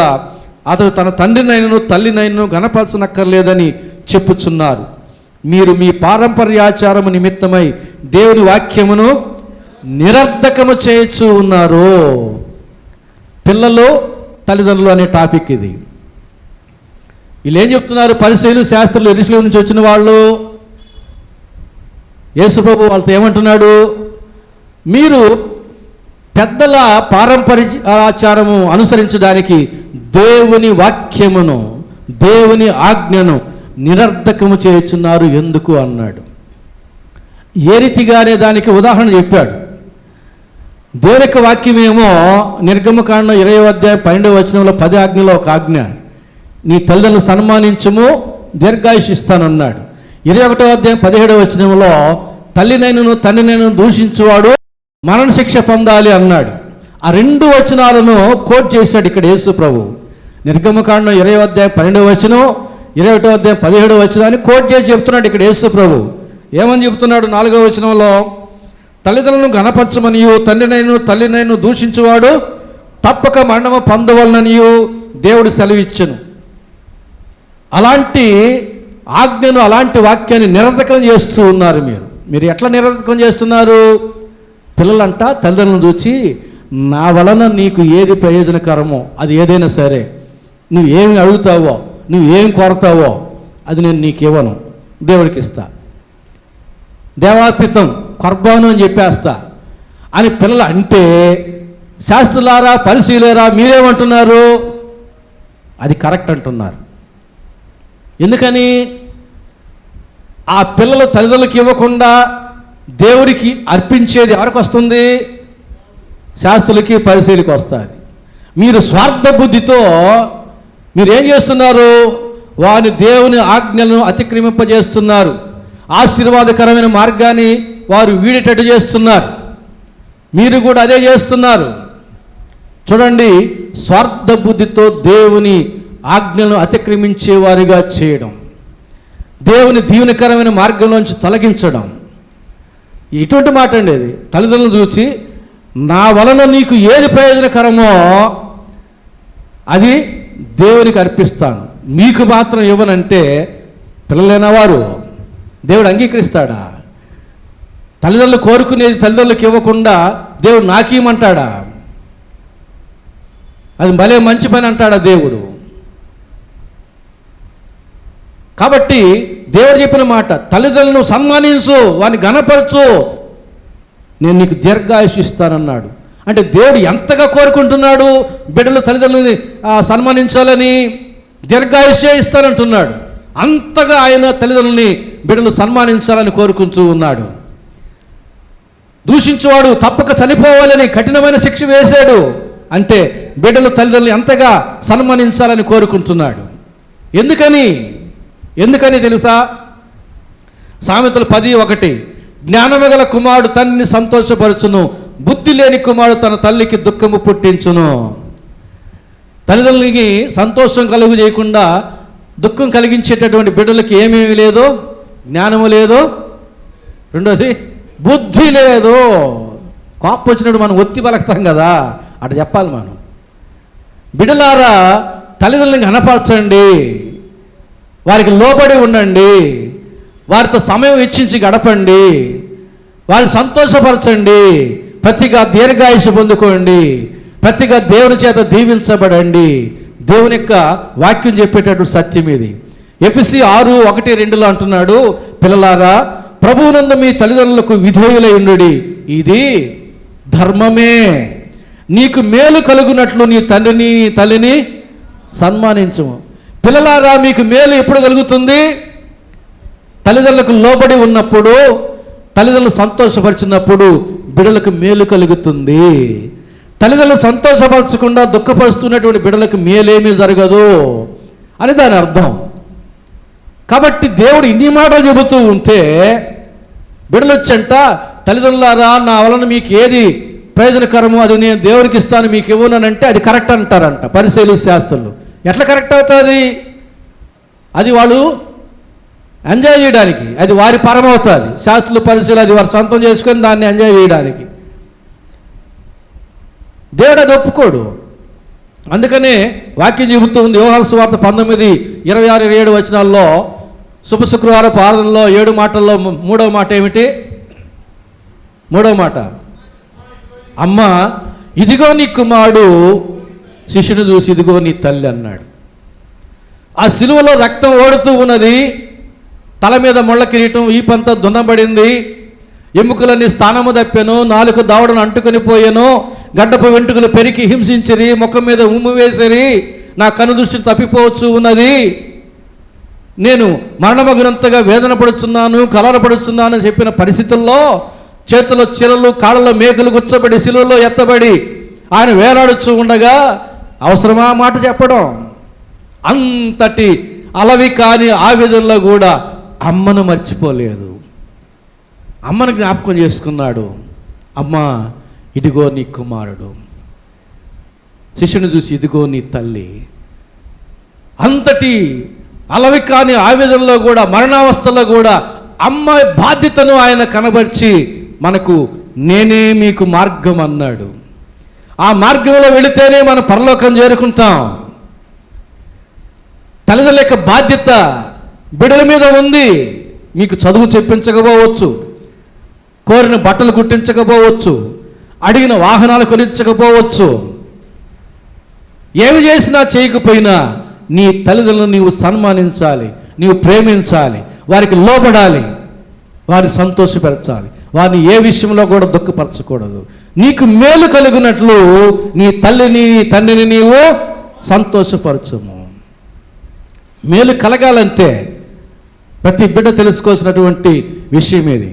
B: అతడు తన తండ్రినైనను తల్లినైనను గణపరచనక్కర్లేదని చెప్పుచున్నారు. మీరు మీ పారంపర్యాచారము నిమిత్తమై దేవుని వాక్యమును నిరర్ధకము చేయొచ్చు ఉన్నారు. పిల్లలు తల్లిదండ్రులు అనే టాపిక్ ఇది. వీళ్ళు ఏం చెప్తున్నారు? పరిసయ్యులు శాస్త్రులు యెరూషలేము నుంచి వచ్చిన వాళ్ళు. యేసుప్రభు వాళ్ళతో ఏమంటున్నాడు? మీరు పెద్దల పారంపర్యాచారము అనుసరించడానికి దేవుని వాక్యమును, దేవుని ఆజ్ఞను నిరర్ధకము చేయుచున్నారు ఎందుకు అన్నాడు. ఏ రీతిగానే దానికి ఉదాహరణ చెప్పాడు. దేవుని యొక్క వాక్యమేమో నిర్గమకాండం 20వ అధ్యాయం 12వ వచనంలో 10 ఆజ్ఞలో ఒక ఆజ్ఞ, నీ తల్లిదండ్రులను సన్మానించుము దీర్ఘాయుష్ ఇస్తానన్నాడు. 21వ అధ్యాయం 17వ వచనంలో తల్లినైనను తండ్రినైనను దూషించువాడు మరణశిక్ష పొందాలి అన్నాడు. ఆ 2 వచనాలను కోట్ చేశాడు ఇక్కడ యేసు ప్రభు. నిర్గమకాండం 20వ అధ్యాయం 12వ వచనం, 21వ అధ్యాయం 17వ వచనాన్ని కోట్ చేసి చెప్తున్నాడు ఇక్కడ యేసు ప్రభు. ఏమని చెప్తున్నాడు? 4వ వచనంలో తల్లిదండ్రులను గణపరచమనియు తండ్రినైను తల్లినైను దూషించువాడు తప్పక మరణము పొందవలననియు దేవుడు సెలవిచ్చెను. అలాంటి ఆజ్ఞను, అలాంటి వాక్యాన్ని నిరర్ధకం చేస్తూ ఉన్నారు. మీరు ఎట్లా నిరర్ధకం చేస్తున్నారు? పిల్లలంట తల్లిదండ్రులను చూచి, నా వలన నీకు ఏది ప్రయోజనకరమో అది ఏదైనా సరే, నువ్వు ఏమి అడుగుతావో, నువ్వు ఏం కోరతావో అది నేను నీకు ఇవ్వను, దేవుడికి ఇస్తా, దేవార్పితం కర్బాను అని చెప్పేస్తా అని పిల్లలు అంటే, శాస్త్రులారా పరిశీలేరా మీరేమంటున్నారు? అది కరెక్ట్ అంటున్నారు. ఎందుకని? ఆ పిల్లలు తల్లిదండ్రులకు ఇవ్వకుండా దేవుడికి అర్పించేది ఎవరికి వస్తుంది? శాస్త్రులకి పరిశీలికి వస్తుంది. మీరు స్వార్థ బుద్ధితో మీరేం చేస్తున్నారు? వారి దేవుని ఆజ్ఞలను అతిక్రమింపజేస్తున్నారు. ఆశీర్వాదకరమైన మార్గాన్ని వారు వీడేటట్టు చేస్తున్నారు. మీరు కూడా అదే చేస్తున్నారు. చూడండి, స్వార్థ బుద్ధితో దేవుని ఆజ్ఞలను అతిక్రమించే వారిగా చేయడం, దేవుని దీవెనకరమైన మార్గంలోంచి తొలగించడం. ఇటువంటి మాట అండి అది. తల్లిదండ్రులను చూసి, నా వలన నీకు ఏది ప్రయోజనకరమో అది దేవునికి అర్పిస్తాను, మీకు మాత్రం ఇవ్వనంటే పిల్లలైన వారు దేవుడు అంగీకరిస్తాడా? తల్లిదండ్రులు కోరుకునేది తల్లిదండ్రులకు ఇవ్వకుండా దేవుడు నాకేమంటాడా? అది భలే మంచి పని అంటాడా దేవుడు? కాబట్టి దేవుడు చెప్పిన మాట, తల్లిదండ్రులను సన్మానించు, వారిని ఘనపరచు, నేను నీకు దీర్ఘాయుష్ ఇస్తానన్నాడు. అంటే దేవుడు ఎంతగా కోరుకుంటున్నాడు? బిడ్డలు తల్లిదండ్రులని సన్మానించాలని, దీర్ఘాయుష్యే ఇస్తానంటున్నాడు. అంతగా ఆయన తల్లిదండ్రులని బిడ్డలు సన్మానించాలని కోరుకుంటూ ఉన్నాడు. దూషించేవాడు తప్పక చనిపోవాలని కఠినమైన శిక్ష వేశాడు. అంటే బిడ్డలు తల్లిదండ్రులు ఎంతగా సన్మానించాలని కోరుకుంటున్నాడు. ఎందుకని తెలుసా? సామెతలు 10:1, జ్ఞానము గల కుమారుడు తండ్రిని సంతోషపరచును, బుద్ధి లేని కుమారుడు తన తల్లికి దుఃఖము పుట్టించును. తల్లిదండ్రులకి సంతోషం కలుగు చేయకుండా దుఃఖం కలిగించేటటువంటి బిడ్డలకి ఏమేమి లేదో, జ్ఞానము లేదో, రెండోది బుద్ధి లేదు. కోపం వచ్చినప్పుడు మనం ఒత్తి పలకుతాం కదా, అటు చెప్పాలి మనం. బిడ్డలారా, తల్లిదండ్రులను కనపరచండి, వారికి లోబడి ఉండండి, వారితో సమయం వెచ్చించి గడపండి, వారిని సంతోషపరచండి, ప్రతిగా దీర్ఘాయుషు పొందుకోండి, ప్రతిగా దేవుని చేత దీవించబడండి. దేవుని యొక్క వాక్యం చెప్పేటటువంటి సత్యం ఇది. ఎఫెసీ 6:1-2 అంటున్నాడు, పిల్లలారా ప్రభువునందు మీ తల్లిదండ్రులకు విధేయులై ఉండుడి, ఇది ధర్మమే. నీకు మేలు కలుగునట్లు నీ తండ్రిని తల్లిని సన్మానించము. పిల్లలారా, మీకు మేలు ఎప్పుడు కలుగుతుంది? తల్లిదండ్రులకు లోబడి ఉన్నప్పుడు, తల్లిదండ్రులు సంతోషపరిచినప్పుడు బిడ్డలకు మేలు కలుగుతుంది. తల్లిదండ్రులు సంతోషపరచకుండా దుఃఖపరుస్తున్నటువంటి బిడ్డలకు మేలేమీ జరగదు అని దాని అర్థం. కాబట్టి దేవుడు ఇన్ని మాటలు చెబుతూ ఉంటే బిడ్డలు వచ్చంట, తల్లిదండ్రులారా నా వలన మీకు ఏది ప్రయోజనకరమో అది నేను దేవునికి ఇస్తాను, మీకు ఇవ్వనంటే అది కరెక్ట్ అంటారంట పరిశీలి శాస్త్రులు. ఎట్లా కరెక్ట్ అవుతుంది? అది వాళ్ళు ఎంజాయ్ చేయడానికి, అది వారి పరమవుతుంది. శాస్త్రులు పరిశీలి అది వారు సొంతం చేసుకొని దాన్ని ఎంజాయ్ చేయడానికి. దేవుడు అది ఒప్పుకోడు. అందుకనే వాక్యం చెబుతూ ఉంది, యోహాను సువార్త 19:26-27 వచనాల్లో శుక్రవారం ప్రార్థనలో 7 మాటల్లో 3వ మాట ఏమిటి? 3వ మాట, అమ్మ ఇదిగో నీ కుమారుడు, శిష్యుని చూసి ఇదిగో నీ తల్లి అన్నాడు. ఆ సిలువలో రక్తం ఓడుతూ ఉన్నది, తల మీద ముళ్ళ కిరీటం, ఈపంతా దున్నబడింది, ఎముకలన్నీ స్థానము తప్పాను, నాలుక దావడను అంటుకొని పోయాను, గడ్డపు వెంట్రుకలు పెరికి హింసించిరి, ముఖం మీద ఉమ్ము వేసిరి, నా కను దృష్టి తప్పిపోవచ్చు ఉన్నది, నేను మరణమగినంతగా వేదన పడుతున్నాను, కలవరపడుతున్నాను అని చెప్పిన పరిస్థితుల్లో చేతుల్లో చీరలు, కాళ్ళలో మేకలు గుచ్చబడి సిలువలో ఎత్తబడి ఆయన వేలాడుచూ ఉండగా అవసరమా మాట చెప్పడం? అంతటి అలవి కాని ఆవేదనలో కూడా అమ్మను మర్చిపోలేదు, అమ్మను జ్ఞాపకం చేసుకున్నాడు. అమ్మ ఇదిగో నీ కుమారుడు, శిష్యుని చూసి ఇదిగో నీ తల్లి. అంతటి అలవి కాని ఆవేదనలో కూడా, మరణావస్థలో కూడా అమ్మ బాధ్యతను ఆయన కనబర్చి మనకు నేనే మీకు మార్గం అన్నాడు. ఆ మార్గంలో వెళితేనే మనం పరలోకం చేరుకుంటాం. తల్లిదండ్రుల యొక్క బాధ్యత బిడ్డల మీద ఉంది. మీకు చదువు చెప్పించకపోవచ్చు, కోరిన బట్టలు కుట్టించకపోవచ్చు, అడిగిన వాహనాలు కొనించకపోవచ్చు, ఏమి చేసినా చేయకపోయినా నీ తల్లిదండ్రులను నీవు సన్మానించాలి, నీవు ప్రేమించాలి, వారికి లోబడాలి, వారిని సంతోషపరచాలి, వారిని ఏ విషయంలో కూడా దుఃఖపరచకూడదు. నీకు మేలు కలిగినట్లు నీ తల్లిని, నీ తండ్రిని నీవు సంతోషపరచము. మేలు కలగాలంటే ప్రతి బిడ్డ తెలుసుకోవాల్సినటువంటి విషయం ఇది.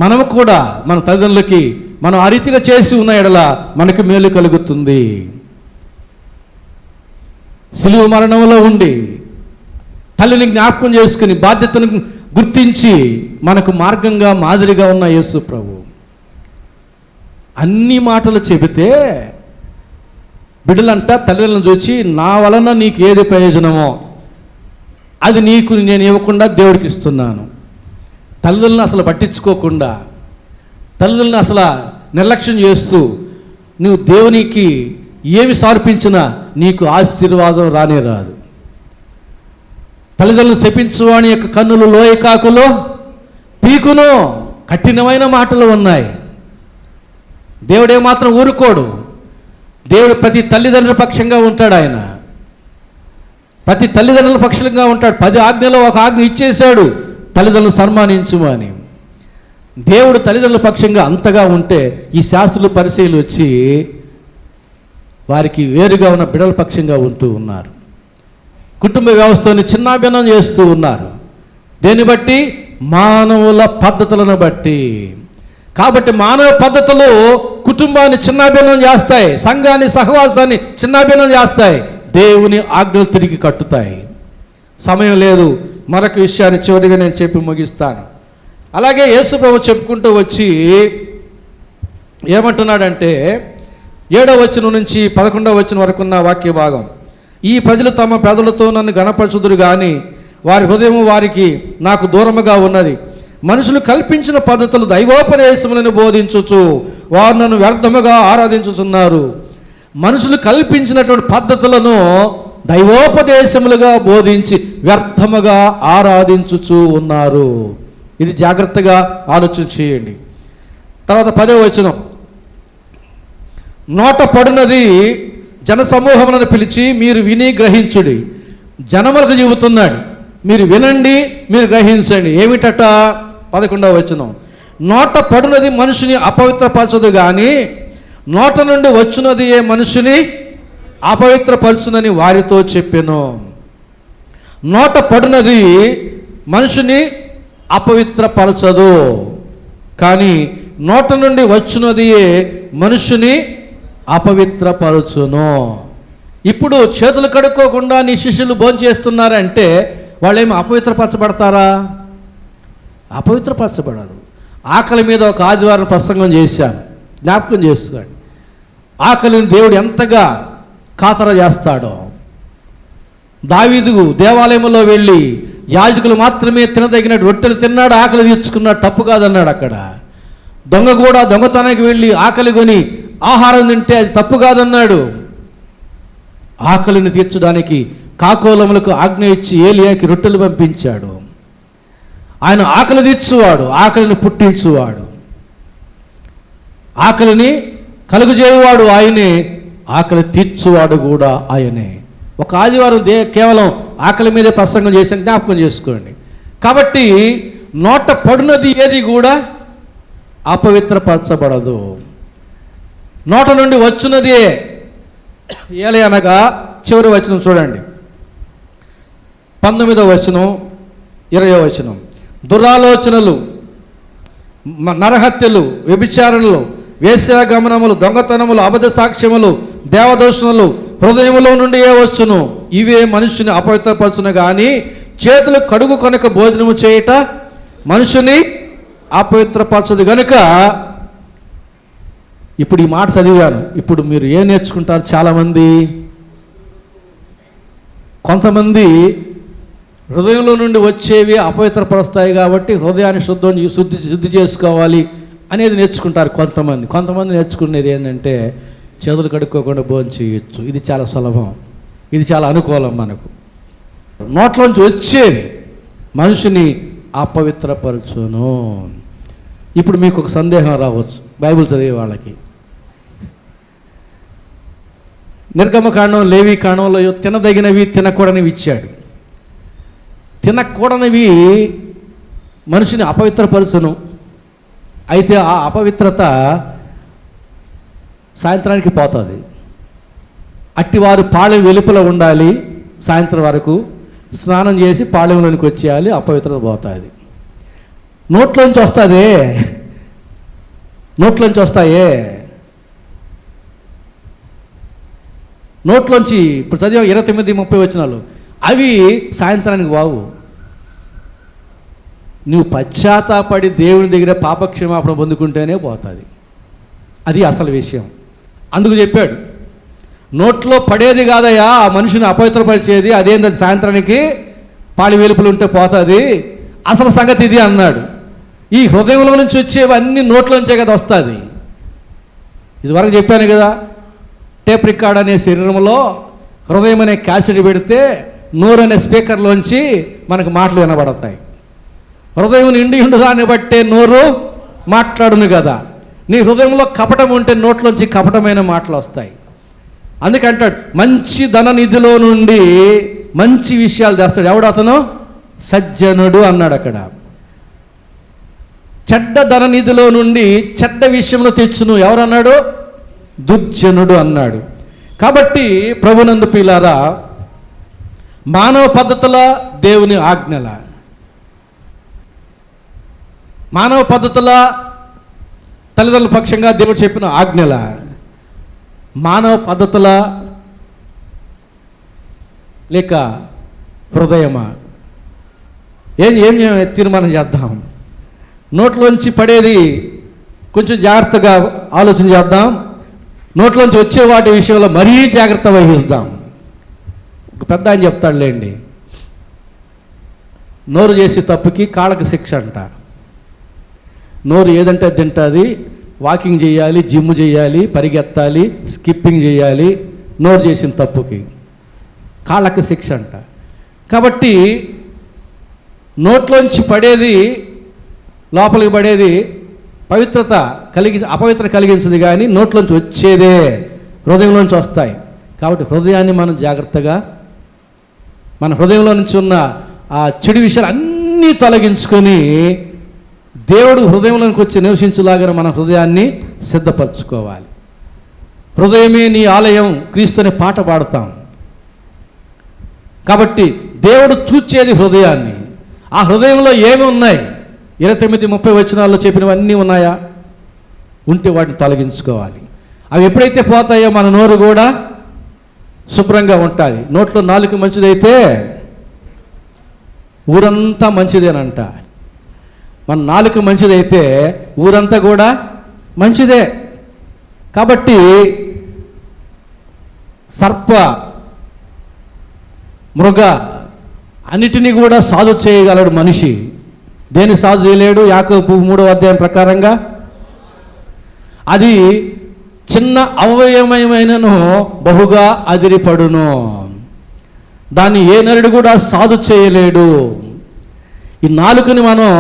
B: మనము కూడా మన తల్లిదండ్రులకి మనం ఆ రీతిగా చేసి ఉన్న ఎడల మనకు మేలు కలుగుతుంది. సిలువ మరణంలో ఉండి తల్లిని జ్ఞాపకం చేసుకుని బాధ్యతను గుర్తించి మనకు మార్గంగా మాదిరిగా ఉన్న యేసు ప్రభు అన్ని మాటలు చెబితే బిడ్డలంటా తల్లిదండ్రులను చూచి నా వలన నీకు ఏది ప్రయోజనమో అది నీకు నేను ఇవ్వకుండా దేవుడికి ఇస్తున్నాను. తల్లిదండ్రులను అసలు పట్టించుకోకుండా, తల్లిదండ్రులను అసలు నిర్లక్ష్యం చేస్తూ నువ్వు దేవునికి ఏమి సమర్పించినా నీకు ఆశీర్వాదం రానే రాదు. తల్లిదండ్రులను శపించువాని యొక్క కన్నులు లోయకాకులో పీకును, కఠినమైన మాటలు ఉన్నాయి. దేవుడు ఏమాత్రం ఊరుకోడు. దేవుడు ప్రతి తల్లిదండ్రుల పక్షంగా ఉంటాడు. ఆయన ప్రతి తల్లిదండ్రుల పక్షంగా ఉంటాడు. 10 ఆజ్ఞలో ఒక ఆజ్ఞ ఇచ్చేశాడు, తల్లిదండ్రులు సన్మానించుము అని. దేవుడు తల్లిదండ్రుల పక్షంగా అంతగా ఉంటే ఈ శాస్త్రులు పరిశీలి వచ్చి వారికి వేరుగా ఉన్న బిడ్డల పక్షంగా ఉంటూ ఉన్నారు. కుటుంబ వ్యవస్థను చిన్నాభిన్నం చేస్తూ ఉన్నారు. దేన్ని బట్టి? మానవుల పద్ధతులను బట్టి. కాబట్టి మానవ పద్ధతులు కుటుంబాన్ని చిన్నాభిన్నం చేస్తాయి, సంఘాన్ని, సహవాసాన్ని చిన్నాభిన్నం చేస్తాయి, దేవుని ఆజ్ఞలు తిరిగి కట్టుతాయి. సమయం లేదు, మరొక విషయాన్ని చివరిగా నేను చెప్పి ముగిస్తాను. అలాగే యేసు ప్రభు చెప్పుకుంటూ వచ్చి ఏమంటున్నాడంటే 7వ వచనం నుంచి 11వ వచనం వరకు ఉన్న వాక్య భాగం, ఈ ప్రజలు తమ పెదవులతో నన్ను గణపరచుదురు కానీ వారి హృదయం వారికి నాకు దూరముగా ఉన్నది. మనుషులు కల్పించిన పద్ధతులు దైవోపదేశములను బోధించుచు వారు నన్ను వ్యర్థముగా ఆరాధించుచున్నారు. మనుషులు కల్పించినటువంటి పద్ధతులను దైవోపదేశములుగా బోధించి వ్యర్థముగా ఆరాధించుచు ఉన్నారు. ఇది జాగ్రత్తగా ఆలోచన చేయండి. తర్వాత 10వ వచనం, నోట పడినది జనసమూహములను పిలిచి మీరు విని గ్రహించుడి. జనములకు చెబుతున్నాడు, మీరు వినండి, మీరు గ్రహించండి. ఏమిటట? 11వ వచనం, నోట పడినది మనుషుని అపవిత్రపరచదు కానీ నోట నుండి వచ్చినది ఏ మనుషుని అపవిత్రపరచునని వారితో చెప్పెను. నోట పడినది మనుషుని అపవిత్రపరచదు కానీ నోట నుండి వచ్చినది మనుషుని అపవిత్రపరచును. ఇప్పుడు చేతులు కడుక్కోకుండా నీ శిష్యులు భోంచేస్తున్నారంటే వాళ్ళేమి అపవిత్రపరచబడతారా? అపవిత్రపరచబడరు. ఆకలి మీద ఒక ఆదివారం ప్రసంగం చేశాను, జ్ఞాపకం చేసుకోండి. ఆకలిని దేవుడు ఎంతగా ఖాతర చేస్తాడో. దావీదు దేవాలయంలో వెళ్ళి యాజకులు మాత్రమే తినదగిన రొట్టెలు తిన్నాడు, ఆకలి తీర్చుకున్నాడు, తప్పు కాదన్నాడు. అక్కడ దొంగ కూడా దొంగతనానికి వెళ్ళి ఆకలి కొని ఆహారం తింటే అది తప్పు కాదన్నాడు. ఆకలిని తీర్చడానికి కాకోలములకు ఆజ్ఞ ఇచ్చి ఏలియాకి రొట్టెలు పంపించాడు. ఆయన ఆకలి తీర్చువాడు, ఆకలిని పుట్టించువాడు, ఆకలిని కలుగజేయువాడు ఆయనే, ఆకలి తీర్చువాడు కూడా ఆయనే. ఒక ఆదివారం కేవలం ఆకలి మీదే ప్రసంగం చేసిన జ్ఞాపకం చేసుకోండి. కాబట్టి నోట పడినది ఏది కూడా అపవిత్రపరచబడదు. నోట నుండి వచ్చినదే ఏలే అనగా చివరి వచనం చూడండి, 19వ వచనం 20వ వచనం. దురాలోచనలు, నరహత్యలు, వ్యభిచారణలు, వేశ్యాగమనములు, దొంగతనములు, అబద్ధ సాక్ష్యములు, దేవదూషణలు హృదయములో నుండి వచ్చును. ఇవే మనుషుని అపవిత్రపరచును. కానీ చేతులు కడుగు కనుక భోజనము చేయుట మనుషుని అపవిత్రపరచదు. గనుక ఇప్పుడు ఈ మాట చదివాను. ఇప్పుడు మీరు ఏం నేర్చుకుంటారు? చాలామంది, కొంతమంది హృదయంలో నుండి వచ్చేవి అపవిత్రపరుస్తాయి కాబట్టి హృదయాన్ని శుద్ధి చేసుకోవాలి అనేది నేర్చుకుంటారు కొంతమంది నేర్చుకునేది ఏంటంటే చేతులు కడుక్కోకుండా భోజనం చేయొచ్చు. ఇది చాలా సులభం, ఇది చాలా అనుకూలం మనకు. నోట్లోంచి వచ్చేవి మనిషిని అపవిత్రపరచును. ఇప్పుడు మీకు ఒక సందేహం రావచ్చు బైబిల్ చదివే వాళ్ళకి. నిర్గమకాండం, లేవీకాండంలో తినదగినవి తినకూడనివి ఇచ్చాడు. తినకూడనివి మనిషిని అపవిత్రపరచును. అయితే ఆ అపవిత్రత సాయంత్రానికి పోతుంది. అట్టివారు పాళెం వెలుపల ఉండాలి, సాయంత్రం వరకు స్నానం చేసి పాళెంలోనికి వచ్చేయాలి, అపవిత్రత పోతుంది. నోట్లోంచి వస్తాయే నోట్లోంచి ఇప్పుడు చదివా 29-30 వచనాలు, అవి సాయంత్రానికి బావు. నువ్వు పశ్చాత్తాపడి దేవుని దగ్గర పాపక్షమాపణ పొందుకుంటేనే పోతుంది. అది అసలు విషయం. అందుకు చెప్పాడు, నోట్లో పడేది కాదయ్యా ఆ మనిషిని అపవిత్రపరిచేది, అదేంది అది సాయంత్రానికి పాలి వెలుపులు ఉంటే పోతుంది, అసలు సంగతి ఇది అన్నాడు. ఈ హృదయంలో నుంచి వచ్చేవన్నీ నోట్లోంచే కదా వస్తుంది. ఇదివరకు చెప్పాను కదా, టేప్ రికార్డ్ అనే శరీరంలో హృదయం అనే క్యాసెట్ పెడితే నోరు అనే స్పీకర్లోంచి మనకు మాటలు వినబడతాయి. హృదయం నిండి ఉండదాన్ని బట్టే నోరు మాట్లాడును కదా. నీ హృదయంలో కపటం ఉంటే నోట్లోంచి కపటమైన మాటలు వస్తాయి. అందుకంటాడు మంచి ధన నిధిలో నుండి మంచి విషయాలు చేస్తాడు. ఎవడు అతను? సజ్జనుడు అన్నాడు అక్కడ. చెడ్డ ధన నిధిలో నుండి చెడ్డ విషయంలో తెచ్చును ఎవరన్నాడు? దుర్జనుడు అన్నాడు. కాబట్టి ప్రభునందు ప్రియులారా, మానవ పద్ధతుల దేవుని ఆజ్ఞల, మానవ పద్ధతుల తల్లిదండ్రుల పక్షంగా దేవుడు చెప్పిన ఆజ్ఞల, మానవ పద్ధతుల లేక హృదయమా? ఏం తీర్మానం చేద్దాం. నోట్లోంచి పడేది కొంచెం జాగ్రత్తగా ఆలోచన చేద్దాం. నోట్లోంచి వచ్చే వాటి విషయంలో మరీ జాగ్రత్త వహిస్తాం. ఒక పెద్ద ఆయన చెప్తాడులేండి, నోరు చేసే తప్పుకి కాళ్ళకి శిక్ష అంట. నోరు ఏదంటే తింటుంది, వాకింగ్ చేయాలి, జిమ్ చేయాలి, పరిగెత్తాలి, స్కిప్పింగ్ చేయాలి. నోరు చేసిన తప్పుకి కాళ్ళకి శిక్ష అంట. కాబట్టి నోట్లోంచి పడేది, లోపలికి పడేది అపవిత్రత కలిగించదు, కానీ నోట్లోంచి వచ్చేదే హృదయంలోంచి వస్తాయి. కాబట్టి హృదయాన్ని మనం జాగ్రత్తగా, మన హృదయంలో నుంచి ఉన్న ఆ చెడు విషయాలు అన్నీ తొలగించుకొని దేవుడు హృదయంలోకి వచ్చి నివసించులాగా మన హృదయాన్ని సిద్ధపరచుకోవాలి. హృదయమే నీ ఆలయం క్రీస్తు అనే పాట పాడతాం. కాబట్టి దేవుడు చూచేది హృదయాన్ని. ఆ హృదయంలో ఏమి ఉన్నాయి? 29-30 వచనాల్లో చెప్పినవన్నీ ఉన్నాయా? ఉంటే వాటిని తొలగించుకోవాలి. అవి ఎప్పుడైతే పోతాయో మన నోరు కూడా శుభ్రంగా ఉంటుంది. నోట్లో నాలుక మంచిదైతే ఊరంతా మంచిదేనంట. మన నాలుక మంచిదైతే ఊరంతా కూడా మంచిదే. కాబట్టి సర్ప, మృగ అన్నిటినీ కూడా సాధు చేయగలడు మనిషి. దేని సాధు చేయలేడు? యాకోబు 3వ అధ్యాయం ప్రకారంగా అది చిన్న అవయవమైనను బహుగా అదిరిపడును, దాన్ని ఏ నరుడు కూడా సాధు చేయలేడు. ఈ నాలుకని మనం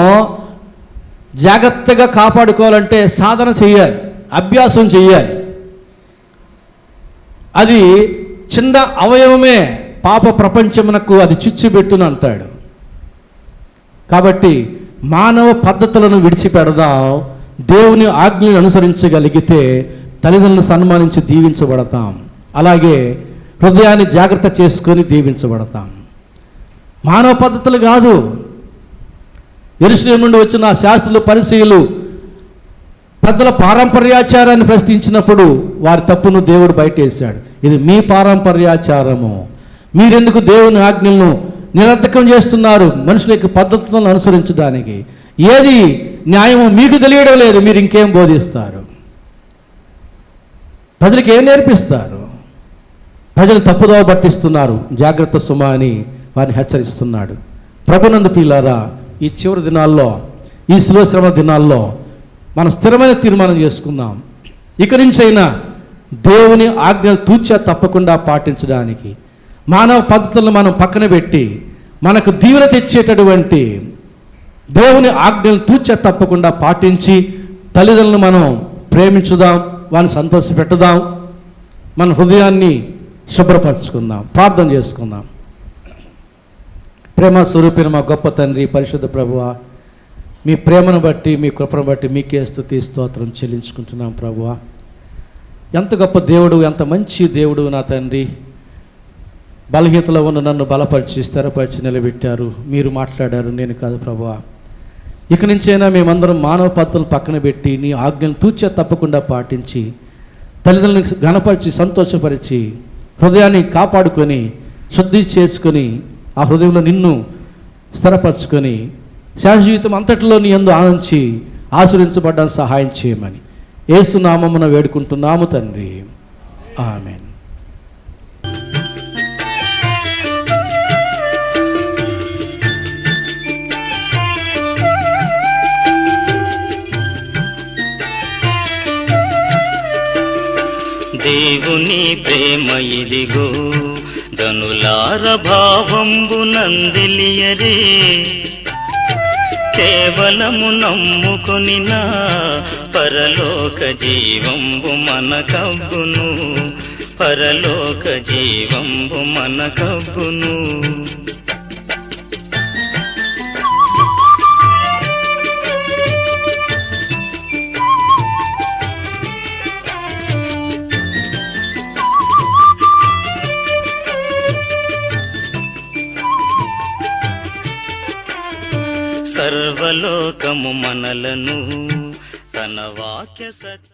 B: జాగ్రత్తగా కాపాడుకోవాలంటే సాధన చేయాలి, అభ్యాసం చేయాలి. అది చిన్న అవయవమే, పాప ప్రపంచమునకు అది చిచ్చుబెట్టును అంటాడు. కాబట్టి మానవ పద్ధతులను విడిచిపెడదాం. దేవుని ఆజ్ఞలను అనుసరించగలిగితే తల్లిదండ్రులను సన్మానించి దీవించబడతాం. అలాగే హృదయాన్ని జాగ్రత్త చేసుకొని దీవించబడతాం. మానవ పద్ధతులు కాదు. యెరూషలేము నుండి వచ్చిన శాస్త్రులు, పరిసయ్యులు పెద్దల పారంపర్యాచారాన్ని ప్రశ్నించినప్పుడు వారి తప్పును దేవుడు బయటేశాడు. ఇది మీ పారంపర్యాచారము, మీరెందుకు దేవుని ఆజ్ఞలను నిరర్ధకం చేస్తున్నారు? మనుషుల యొక్క పద్ధతులను అనుసరించడానికి ఏది న్యాయమో మీకు తెలియడం లేదు, మీరు ఇంకేం బోధిస్తారు? ప్రజలకు ఏం నేర్పిస్తారు? ప్రజలు తప్పుదోవ పట్టిస్తున్నారు. జాగ్రత్త సుమా అని వారిని హెచ్చరిస్తున్నాడు. ప్రభునందు ప్రియులారా, ఈ చివరి దినాల్లో, ఈ శిలువ శ్రమ దినాల్లో మనం స్థిరమైన తీర్మానం చేసుకుందాం. ఇక నుంచైనా దేవుని ఆజ్ఞలు తూచా తప్పకుండా పాటించడానికి, మానవ పద్ధతులను మనం పక్కన పెట్టి మనకు దీవెన తెచ్చేటటువంటి దేవుని ఆజ్ఞలు తూచా తప్పకుండా పాటించి తల్లిదండ్రులను మనం ప్రేమించుదాం, వారిని సంతోషపెట్టుదాం, మన హృదయాన్ని శుభ్రపరచుకుందాం. ప్రార్థన చేసుకుందాం. ప్రేమ స్వరూపిన మా గొప్ప తండ్రి, పరిశుద్ధ ప్రభువా, మీ ప్రేమను బట్టి, మీ కృపను బట్టి మీకే స్తుతి స్తోత్రం చెల్లించుకుంటున్నాం. ప్రభువా, ఎంత గొప్ప దేవుడు, ఎంత మంచి దేవుడు నా తండ్రి. బలహీనతలో ఉన్న నన్ను బలపరిచి, స్థిరపరిచి నిలబెట్టారు. మీరు మాట్లాడారు, నేను కాదు ప్రభువా. ఇక నుంచైనా మేమందరం మానవ పద్ధతులను పక్కన పెట్టి నీ ఆజ్ఞలను తూచా తప్పకుండా పాటించి తల్లిదండ్రులను ఘనపరిచి సంతోషపరిచి హృదయాన్ని కాపాడుకొని శుద్ధి చేసుకొని ఆ హృదయంలో నిన్ను స్థిరపరచుకొని శాశ్వత అంతటిలో నీ యందు ఆనందించి ఆశీర్వదించబడ్డానికి సహాయం చేయమని యేసు నామమున వేడుకుంటున్నాము తండ్రి. ఆమేన్.
A: దేవుని ప్రేమ ఇదిగో, జనులార భావంబు నందిలియరే. కేవలము నమ్ముకొనిన పరలోక జీవంబు మనకబ్బును, పరలోక జీవంబు మనకబ్బును. సర్వలోకము మనలను తన వాక్య సత్య